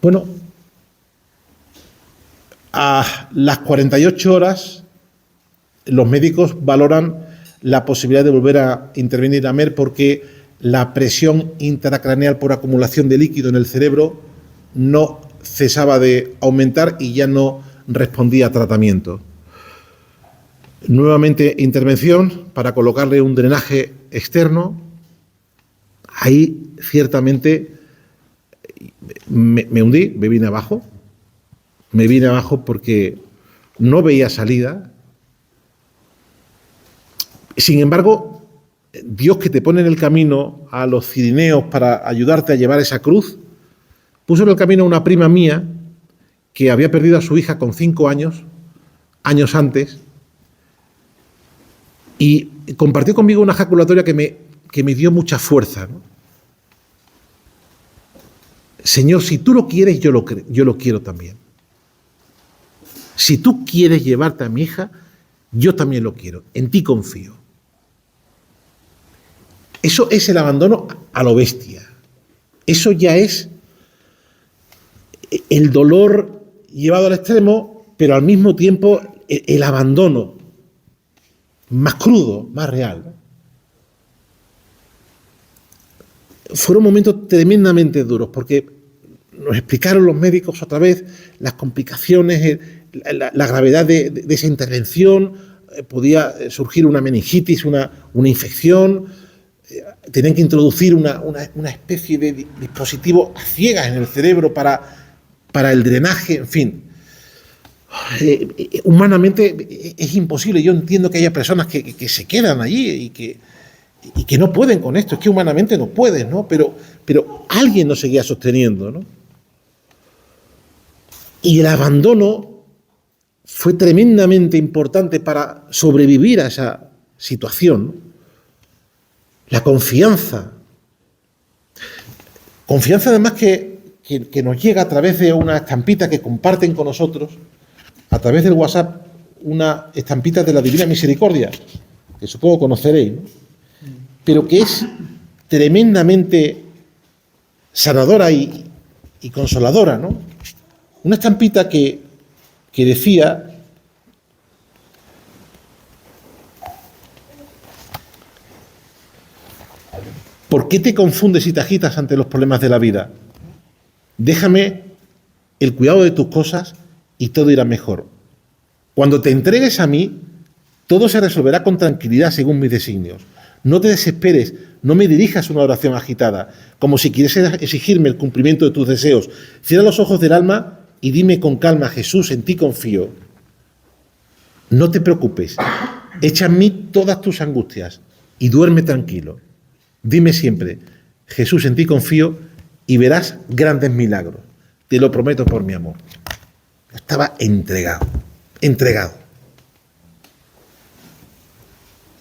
Bueno, a las 48 horas los médicos valoran la posibilidad de volver a intervenir a Mer porque la presión intracraneal por acumulación de líquido en el cerebro no cesaba de aumentar y ya no respondía a tratamiento. Nuevamente intervención para colocarle un drenaje externo. Ahí ciertamente me hundí, me vine abajo. Me vine abajo porque no veía salida. Sin embargo, Dios, que te pone en el camino a los cirineos para ayudarte a llevar esa cruz, puso en el camino a una prima mía que había perdido a su hija con 5 años antes, y compartió conmigo una ejaculatoria que me dio mucha fuerza, ¿no? Señor, si tú lo quieres, yo lo quiero también. Si tú quieres llevarte a mi hija, yo también lo quiero. En ti confío. Eso es el abandono a lo bestia. Eso ya es el dolor llevado al extremo, pero al mismo tiempo el abandono más crudo, más real. Fueron momentos tremendamente duros, porque nos explicaron los médicos otra vez las complicaciones, la gravedad de esa intervención. Podía surgir una meningitis, una infección. Tenían que introducir una especie de dispositivo a ciegas en el cerebro para el drenaje, en fin. Humanamente es imposible. Yo entiendo que haya personas que se quedan allí y que no pueden con esto. Es que humanamente no pueden, ¿no? Pero alguien nos seguía sosteniendo, ¿no? Y el abandono fue tremendamente importante para sobrevivir a esa situación, ¿no? La confianza. Confianza además que nos llega a través de una estampita que comparten con nosotros, a través del WhatsApp, una estampita de la Divina Misericordia, que supongo conoceréis, ¿no? Pero que es tremendamente sanadora y consoladora, ¿no? Una estampita que decía: ¿por qué te confundes y te agitas ante los problemas de la vida? Déjame el cuidado de tus cosas y todo irá mejor. Cuando te entregues a mí, todo se resolverá con tranquilidad según mis designios. No te desesperes, no me dirijas una oración agitada, como si quisieras exigirme el cumplimiento de tus deseos. Cierra los ojos del alma y dime con calma: Jesús, en ti confío. No te preocupes, echa en mí todas tus angustias y duerme tranquilo. Dime siempre: Jesús, en ti confío, y verás grandes milagros. Te lo prometo por mi amor. Estaba entregado,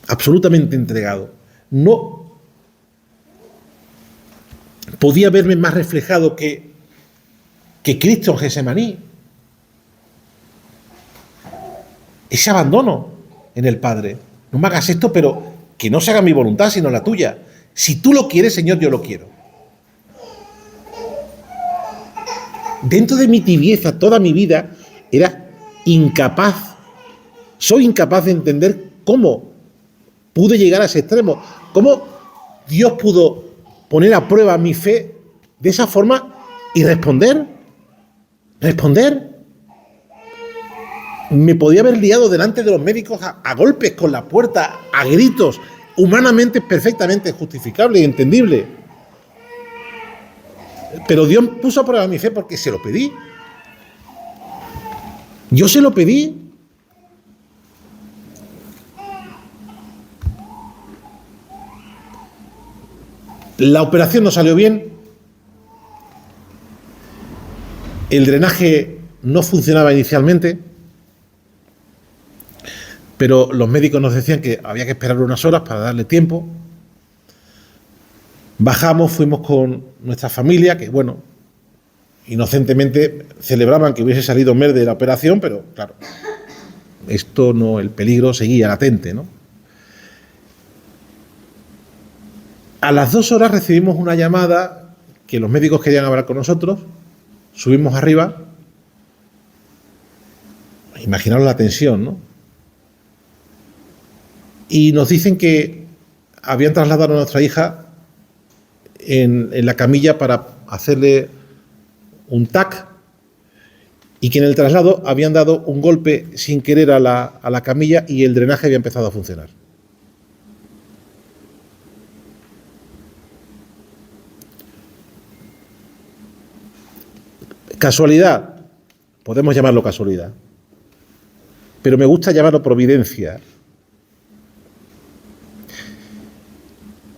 absolutamente entregado. No podía verme más reflejado que Cristo en Getsemaní. Ese abandono en el Padre. No me hagas esto, pero que no se haga mi voluntad, sino la tuya. Si tú lo quieres, Señor, yo lo quiero. Dentro de mi tibieza, toda mi vida, era incapaz, soy incapaz de entender cómo pude llegar a ese extremo, cómo Dios pudo poner a prueba mi fe de esa forma y responder. Me podía haber liado delante de los médicos a golpes con la puerta, a gritos, humanamente perfectamente justificable y entendible. Pero Dios puso a prueba mi fe porque se lo pedí. Yo se lo pedí. La operación no salió bien, el drenaje no funcionaba inicialmente, pero los médicos nos decían que había que esperar unas horas para darle tiempo. Bajamos, fuimos con nuestra familia, que bueno, inocentemente celebraban que hubiese salido Mer de la operación, pero claro, esto no, el peligro seguía latente, ¿no? A las 2 horas recibimos una llamada que los médicos querían hablar con nosotros, subimos arriba, imaginaos la tensión, ¿no? Y nos dicen que habían trasladado a nuestra hija en la camilla para hacerle un TAC y que en el traslado habían dado un golpe sin querer a la camilla y el drenaje había empezado a funcionar. Casualidad, podemos llamarlo casualidad, pero me gusta llamarlo providencia.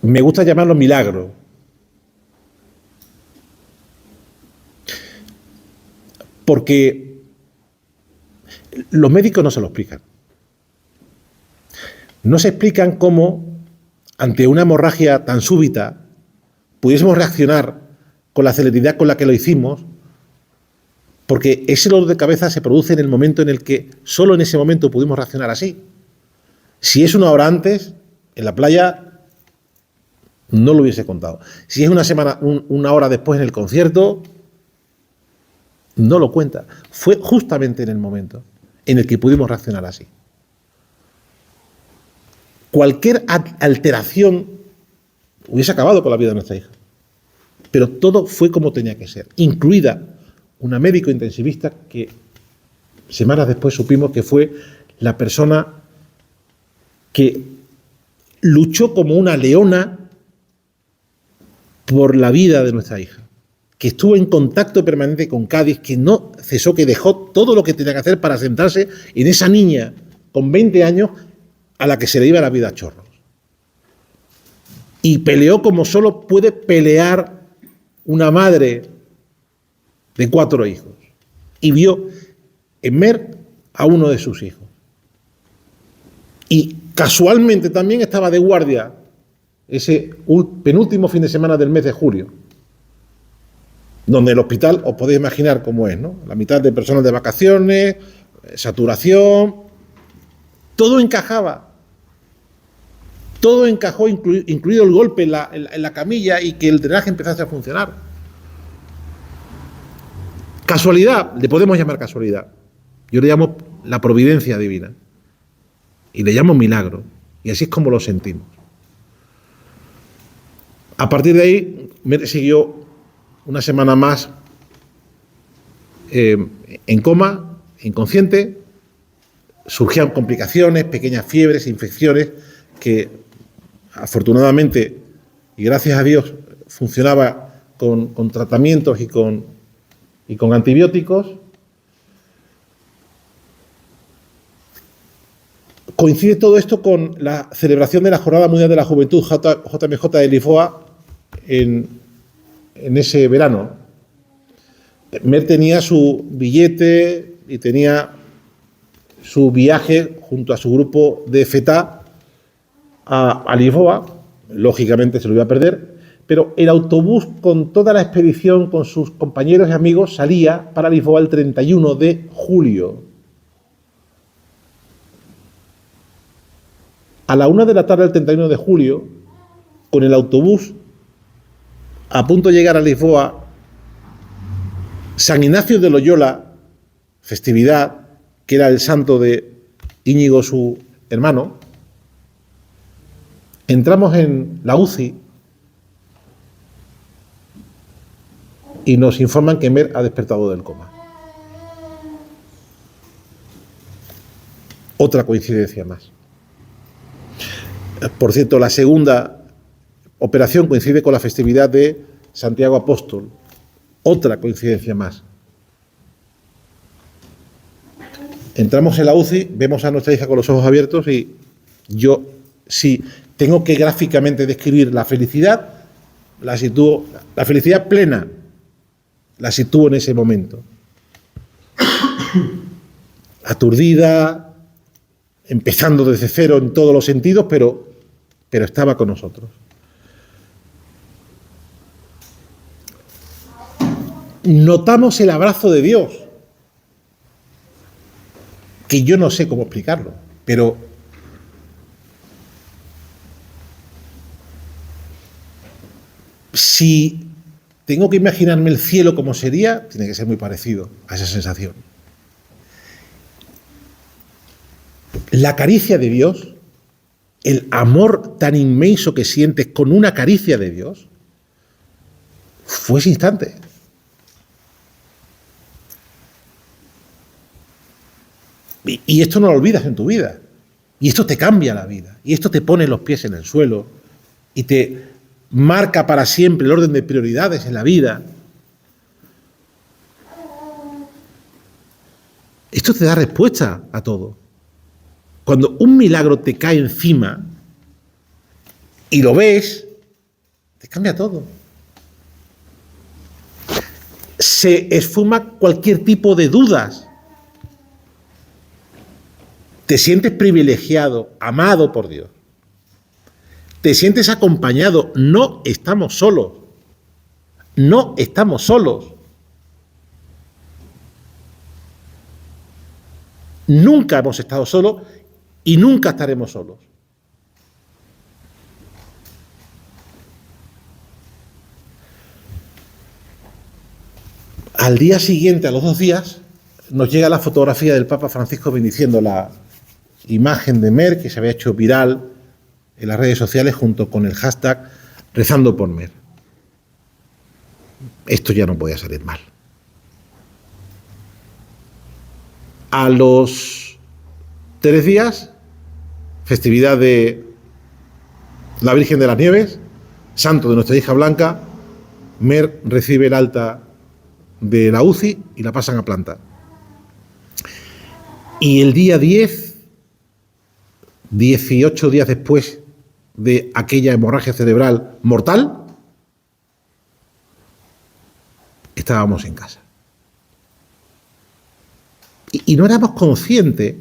Me gusta llamarlo milagro. Porque los médicos no se lo explican. No se explican cómo, ante una hemorragia tan súbita, pudiésemos reaccionar con la celeridad con la que lo hicimos, porque ese dolor de cabeza se produce en el momento en el que solo en ese momento pudimos reaccionar así. Si es una hora antes, en la playa, no lo hubiese contado. Si es una hora después en el concierto, no lo cuenta. Fue justamente en el momento en el que pudimos reaccionar así. Cualquier alteración hubiese acabado con la vida de nuestra hija. Pero todo fue como tenía que ser, incluida una médico intensivista que semanas después supimos que fue la persona que luchó como una leona por la vida de nuestra hija, que estuvo en contacto permanente con Cádiz, que no cesó, que dejó todo lo que tenía que hacer para centrarse en esa niña con 20 años a la que se le iba la vida a chorros. Y peleó como solo puede pelear una madre de 4 hijos. Y vio en Mer a uno de sus hijos. Y casualmente también estaba de guardia ese penúltimo fin de semana del mes de julio, donde el hospital, os podéis imaginar cómo es, ¿no? La mitad de personas de vacaciones, saturación, todo encajaba. Todo encajó, incluido el golpe en la camilla y que el drenaje empezase a funcionar. Casualidad, le podemos llamar casualidad. Yo le llamo la providencia divina. Y le llamo milagro. Y así es como lo sentimos. A partir de ahí, me siguió una semana más en coma, inconsciente. Surgían complicaciones, pequeñas fiebres, infecciones, que afortunadamente y gracias a Dios funcionaba con tratamientos y con antibióticos. Coincide todo esto con la celebración de la Jornada Mundial de la Juventud, JMJ de Lisboa, en ese verano. Mer tenía su billete y tenía su viaje junto a su grupo de FETA a Lisboa. Lógicamente se lo iba a perder, pero el autobús con toda la expedición, con sus compañeros y amigos, salía para Lisboa el 31 de julio. A la 1 de la tarde del 31 de julio, con el autobús a punto de llegar a Lisboa, San Ignacio de Loyola, festividad, que era el santo de Íñigo, su hermano, entramos en la UCI y nos informan que Mer ha despertado del coma. Otra coincidencia más. Por cierto, la segunda operación coincide con la festividad de Santiago Apóstol. Otra coincidencia más. Entramos en la UCI, vemos a nuestra hija con los ojos abiertos y yo, si tengo que gráficamente describir la felicidad, la sitúo, la felicidad plena, la sitúo en ese momento. Aturdida, empezando desde cero en todos los sentidos, pero estaba con nosotros. Notamos el abrazo de Dios, que yo no sé cómo explicarlo, pero si tengo que imaginarme el cielo como sería, tiene que ser muy parecido a esa sensación. La caricia de Dios, el amor tan inmenso que sientes con una caricia de Dios, fue ese instante. Y esto no lo olvidas en tu vida. Y esto te cambia la vida. Y esto te pone los pies en el suelo. Y te marca para siempre el orden de prioridades en la vida. Esto te da respuesta a todo. Cuando un milagro te cae encima y lo ves, te cambia todo. Se esfuma cualquier tipo de dudas. Te sientes privilegiado, amado por Dios. Te sientes acompañado. No estamos solos. No estamos solos. Nunca hemos estado solos y nunca estaremos solos. Al día siguiente, a los 2 días, nos llega la fotografía del Papa Francisco bendiciendo la imagen de Mer, que se había hecho viral en las redes sociales junto con el hashtag rezando por Mer. Esto ya no podía salir mal. A los 3 días, festividad de la Virgen de las Nieves, santo de nuestra hija Blanca, Mer recibe el alta de la UCI y la pasan a planta. Y el día 10, 18 días después de aquella hemorragia cerebral mortal, estábamos en casa. Y no éramos conscientes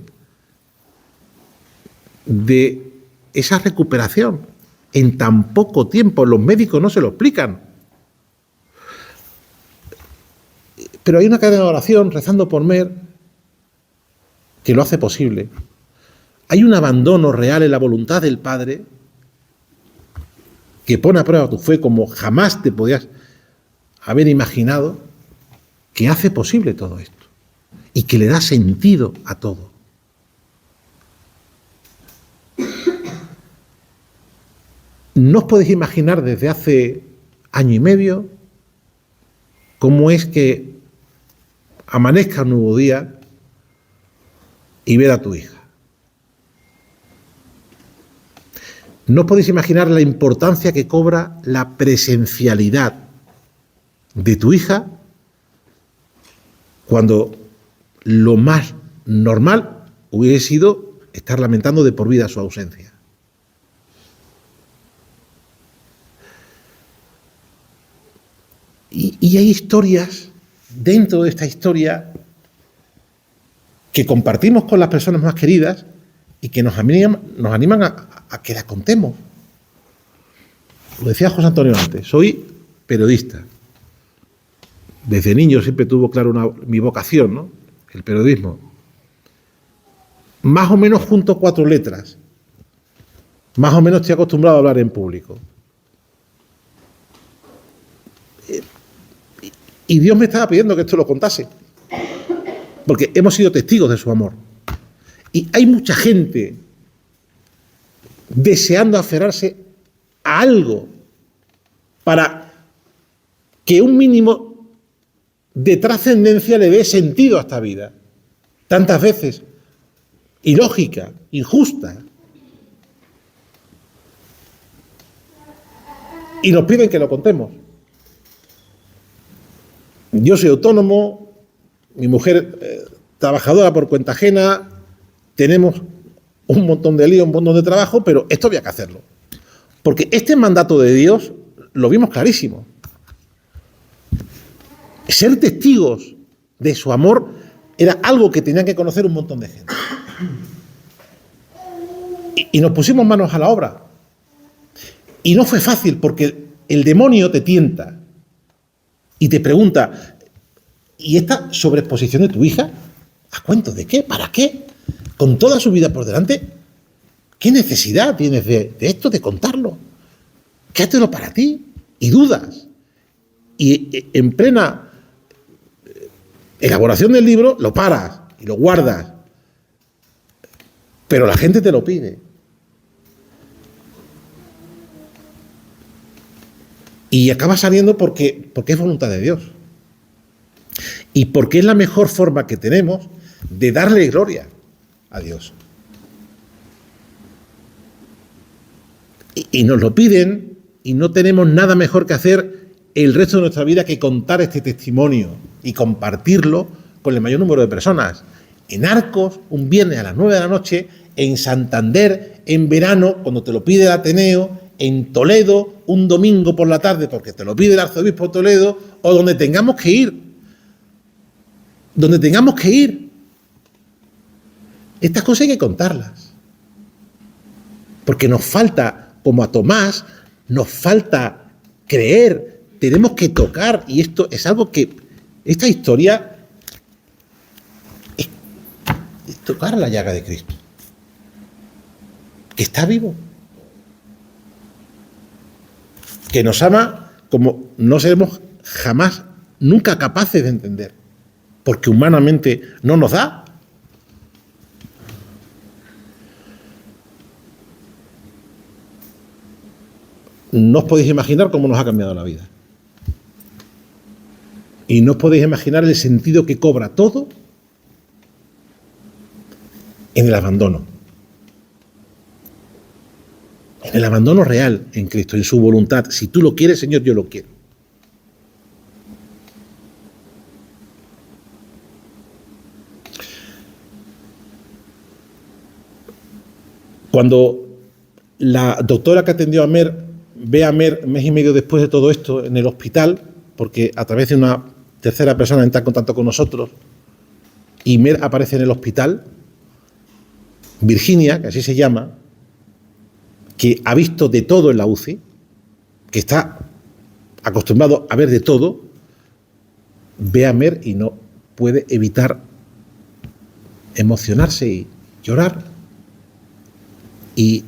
de esa recuperación en tan poco tiempo. Los médicos no se lo explican. Pero hay una cadena de oración, rezando por Mer, que lo hace posible. Hay un abandono real en la voluntad del Padre que pone a prueba tu fe como jamás te podías haber imaginado, que hace posible todo esto y que le da sentido a todo. No os podéis imaginar desde hace año y medio cómo es que amanezca un nuevo día y ver a tu hija. No os podéis imaginar la importancia que cobra la presencialidad de tu hija cuando lo más normal hubiese sido estar lamentando de por vida su ausencia. Y hay historias dentro de esta historia que compartimos con las personas más queridas y que nos animan a que las contemos. Lo decía José Antonio antes, soy periodista. Desde niño siempre tuvo claro mi vocación, ¿no? El periodismo. Más o menos junto 4 letras. Más o menos estoy acostumbrado a hablar en público. Y Dios me estaba pidiendo que esto lo contase, porque hemos sido testigos de su amor. Y hay mucha gente deseando aferrarse a algo para que un mínimo de trascendencia le dé sentido a esta vida. Tantas veces ilógica, injusta. Y nos piden que lo contemos. Yo soy autónomo, mi mujer trabajadora por cuenta ajena, tenemos un montón de lío, un montón de trabajo, pero esto había que hacerlo. Porque este mandato de Dios lo vimos clarísimo. Ser testigos de su amor era algo que tenían que conocer un montón de gente. Y nos pusimos manos a la obra. Y no fue fácil porque el demonio te tienta y te pregunta, ¿y esta sobreexposición de tu hija? ¿A cuento de qué? ¿Para qué? Con toda su vida por delante, ¿qué necesidad tienes de esto, de contarlo? Quédatelo para ti. Y dudas. Y en plena elaboración del libro lo paras y lo guardas. Pero la gente te lo pide. Y acaba saliendo porque es voluntad de Dios. Y porque es la mejor forma que tenemos de darle gloria a Dios. Y nos lo piden y no tenemos nada mejor que hacer el resto de nuestra vida que contar este testimonio y compartirlo con el mayor número de personas. En Arcos, un viernes a las 9 de la noche, en Santander, en verano, cuando te lo pide el Ateneo, en Toledo, un domingo por la tarde, porque te lo pide el arzobispo de Toledo, o donde tengamos que ir. Donde tengamos que ir. Estas cosas hay que contarlas. Porque nos falta, como a Tomás, nos falta creer, tenemos que tocar, y esto es algo que, esta historia es tocar la llaga de Cristo, que está vivo, que nos ama como no seremos jamás, nunca capaces de entender, porque humanamente no nos da. No os podéis imaginar cómo nos ha cambiado la vida. Y no os podéis imaginar el sentido que cobra todo en el abandono. En el abandono real en Cristo, en su voluntad. Si tú lo quieres, Señor, yo lo quiero. Cuando la doctora que atendió a Mer ve a Mer mes y medio después de todo esto en el hospital, porque a través de una tercera persona entra en contacto con nosotros, y Mer aparece en el hospital, Virginia, que así se llama, que ha visto de todo en la UCI, que está acostumbrado a ver de todo, ve a Mer y no puede evitar emocionarse y llorar y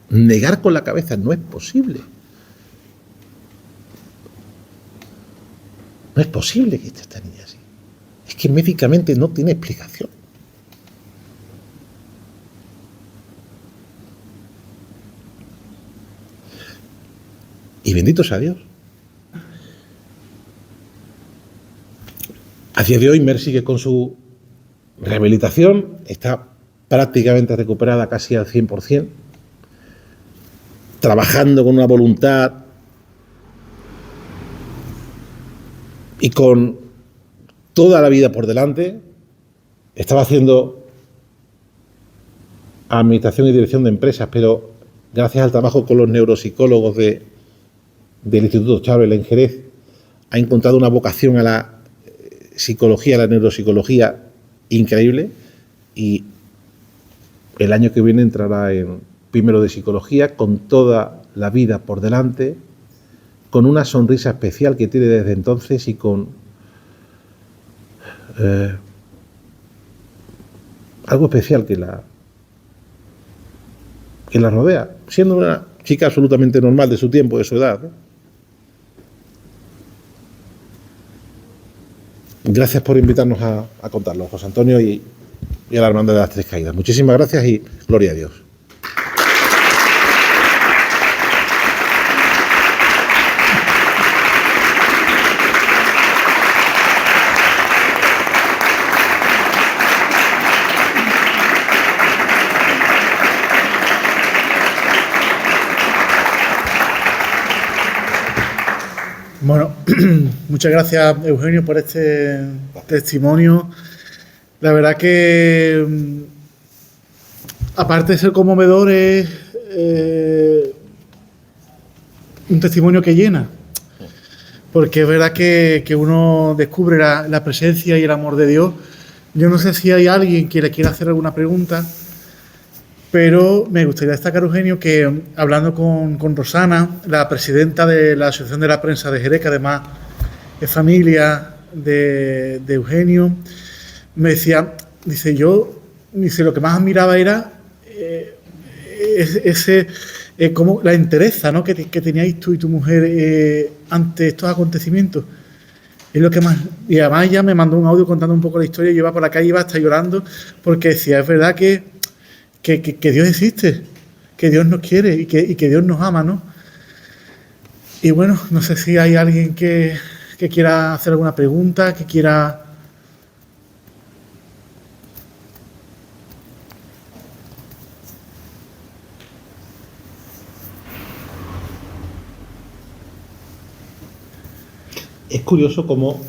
negar con la cabeza, no es posible. No es posible que esté esta niña así. Es que médicamente no tiene explicación. Y bendito sea Dios. A día de hoy Mer sigue con su rehabilitación, está prácticamente recuperada casi al 100%, trabajando con una voluntad y con toda la vida por delante. Estaba haciendo administración y dirección de empresas, pero gracias al trabajo con los neuropsicólogos del Instituto Chávez en Jerez, ha encontrado una vocación a la psicología, a la neuropsicología increíble, y el año que viene entrará en primero de psicología, con toda la vida por delante, con una sonrisa especial que tiene desde entonces y con algo especial que la rodea, siendo una chica absolutamente normal de su tiempo, de su edad, ¿no? Gracias por invitarnos a contarlo, José Antonio y a la Hermandad de las Tres Caídas. Muchísimas gracias y gloria a Dios. Bueno, muchas gracias, Eugenio, por este testimonio. La verdad que, aparte de ser conmovedor, es un testimonio que llena. porque es verdad que uno descubre la presencia y el amor de Dios. Yo no sé si hay alguien que le quiera hacer alguna pregunta, pero me gustaría destacar, Eugenio, que hablando con Rosana, la presidenta de la Asociación de la Prensa de Jerez, que además es familia de Eugenio, me decía, dice, lo que más admiraba era como la entereza, ¿no?, que teníais tú y tu mujer ante estos acontecimientos. Es lo que más. Y además ella me mandó un audio contando un poco la historia. Yo iba por la calle, iba hasta llorando, porque decía, es verdad que Dios existe, que Dios nos quiere y que Dios nos ama, ¿no? Y bueno, no sé si hay alguien que quiera hacer alguna pregunta, que quiera. Es curioso cómo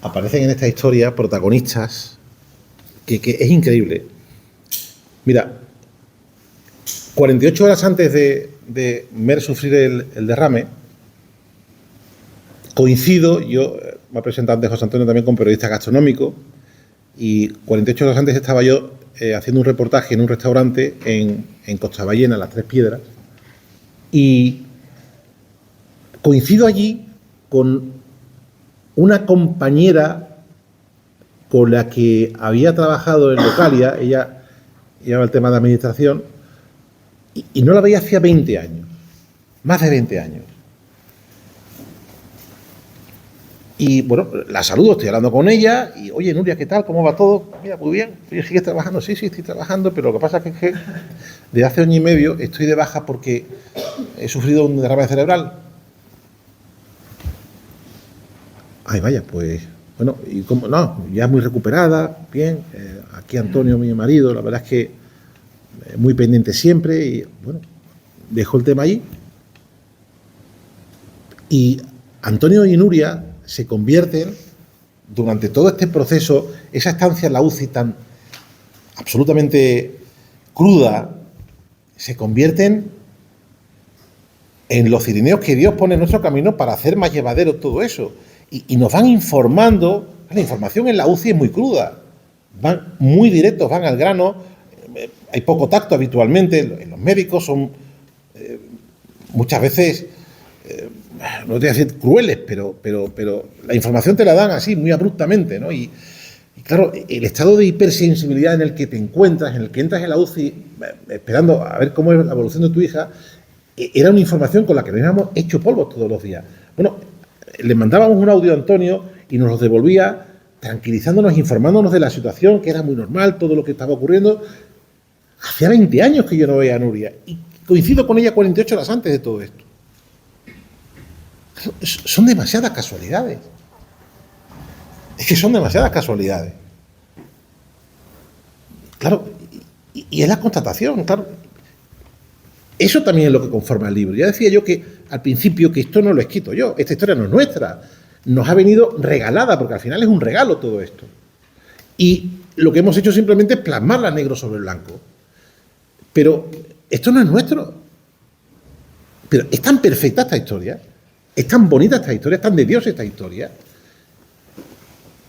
aparecen en esta historia protagonistas que es increíble. Mira, 48 horas antes de ver sufrir el derrame, coincido, yo me he presentado antes José Antonio también como periodista gastronómico, y 48 horas antes estaba yo haciendo un reportaje en un restaurante en Costa Ballena, Las Tres Piedras, y coincido allí con una compañera con la que había trabajado en Localia. Ella llevaba el tema de administración y no la veía hacía 20 años, más de 20 años. Y bueno, la saludo, estoy hablando con ella y, oye, Nuria, ¿qué tal? ¿Cómo va todo? Mira, muy bien. Oye, ¿sigues trabajando? Sí, estoy trabajando, pero lo que pasa es que desde hace año y medio estoy de baja porque he sufrido un derrame cerebral. Ay, vaya, pues, bueno, y como no, ya muy recuperada, bien. Aquí Antonio, mi marido, la verdad es que muy pendiente siempre, y bueno, dejó el tema allí. Y Antonio y Nuria se convierten, durante todo este proceso, esa estancia en la UCI tan absolutamente cruda, se convierten en los cirineos que Dios pone en nuestro camino para hacer más llevadero todo eso. Y nos van informando. La información en la UCI es muy cruda, van muy directos, van al grano, hay poco tacto habitualmente, los médicos son muchas veces, no te voy a decir crueles, pero la información te la dan así, muy abruptamente, ¿no? Y claro, el estado de hipersensibilidad en el que te encuentras, en el que entras en la UCI, esperando a ver cómo es la evolución de tu hija, era una información con la que nos habíamos hecho polvo todos los días. Bueno, le mandábamos un audio a Antonio y nos lo devolvía tranquilizándonos, informándonos de la situación, que era muy normal, todo lo que estaba ocurriendo. Hacía 20 años que yo no veía a Nuria y coincido con ella 48 horas antes de todo esto. Son demasiadas casualidades. Es que son demasiadas casualidades. Claro, y es la constatación, claro. Eso también es lo que conforma el libro. Ya decía yo que al principio que esto no lo he escrito yo, esta historia no es nuestra, nos ha venido regalada, porque al final es un regalo todo esto. Y lo que hemos hecho simplemente es plasmarla negro sobre blanco. Pero esto no es nuestro. Pero es tan perfecta esta historia, es tan bonita esta historia, es tan de Dios esta historia,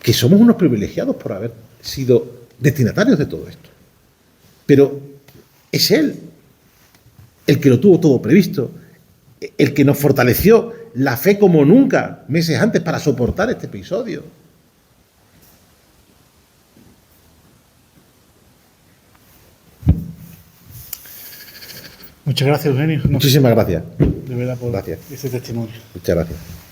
que somos unos privilegiados por haber sido destinatarios de todo esto. Pero es Él el que lo tuvo todo previsto, el que nos fortaleció la fe como nunca meses antes para soportar este episodio. Muchas gracias, Eugenio. Muchísimas gracias. De verdad, por gracias. ese testimonio. Muchas gracias.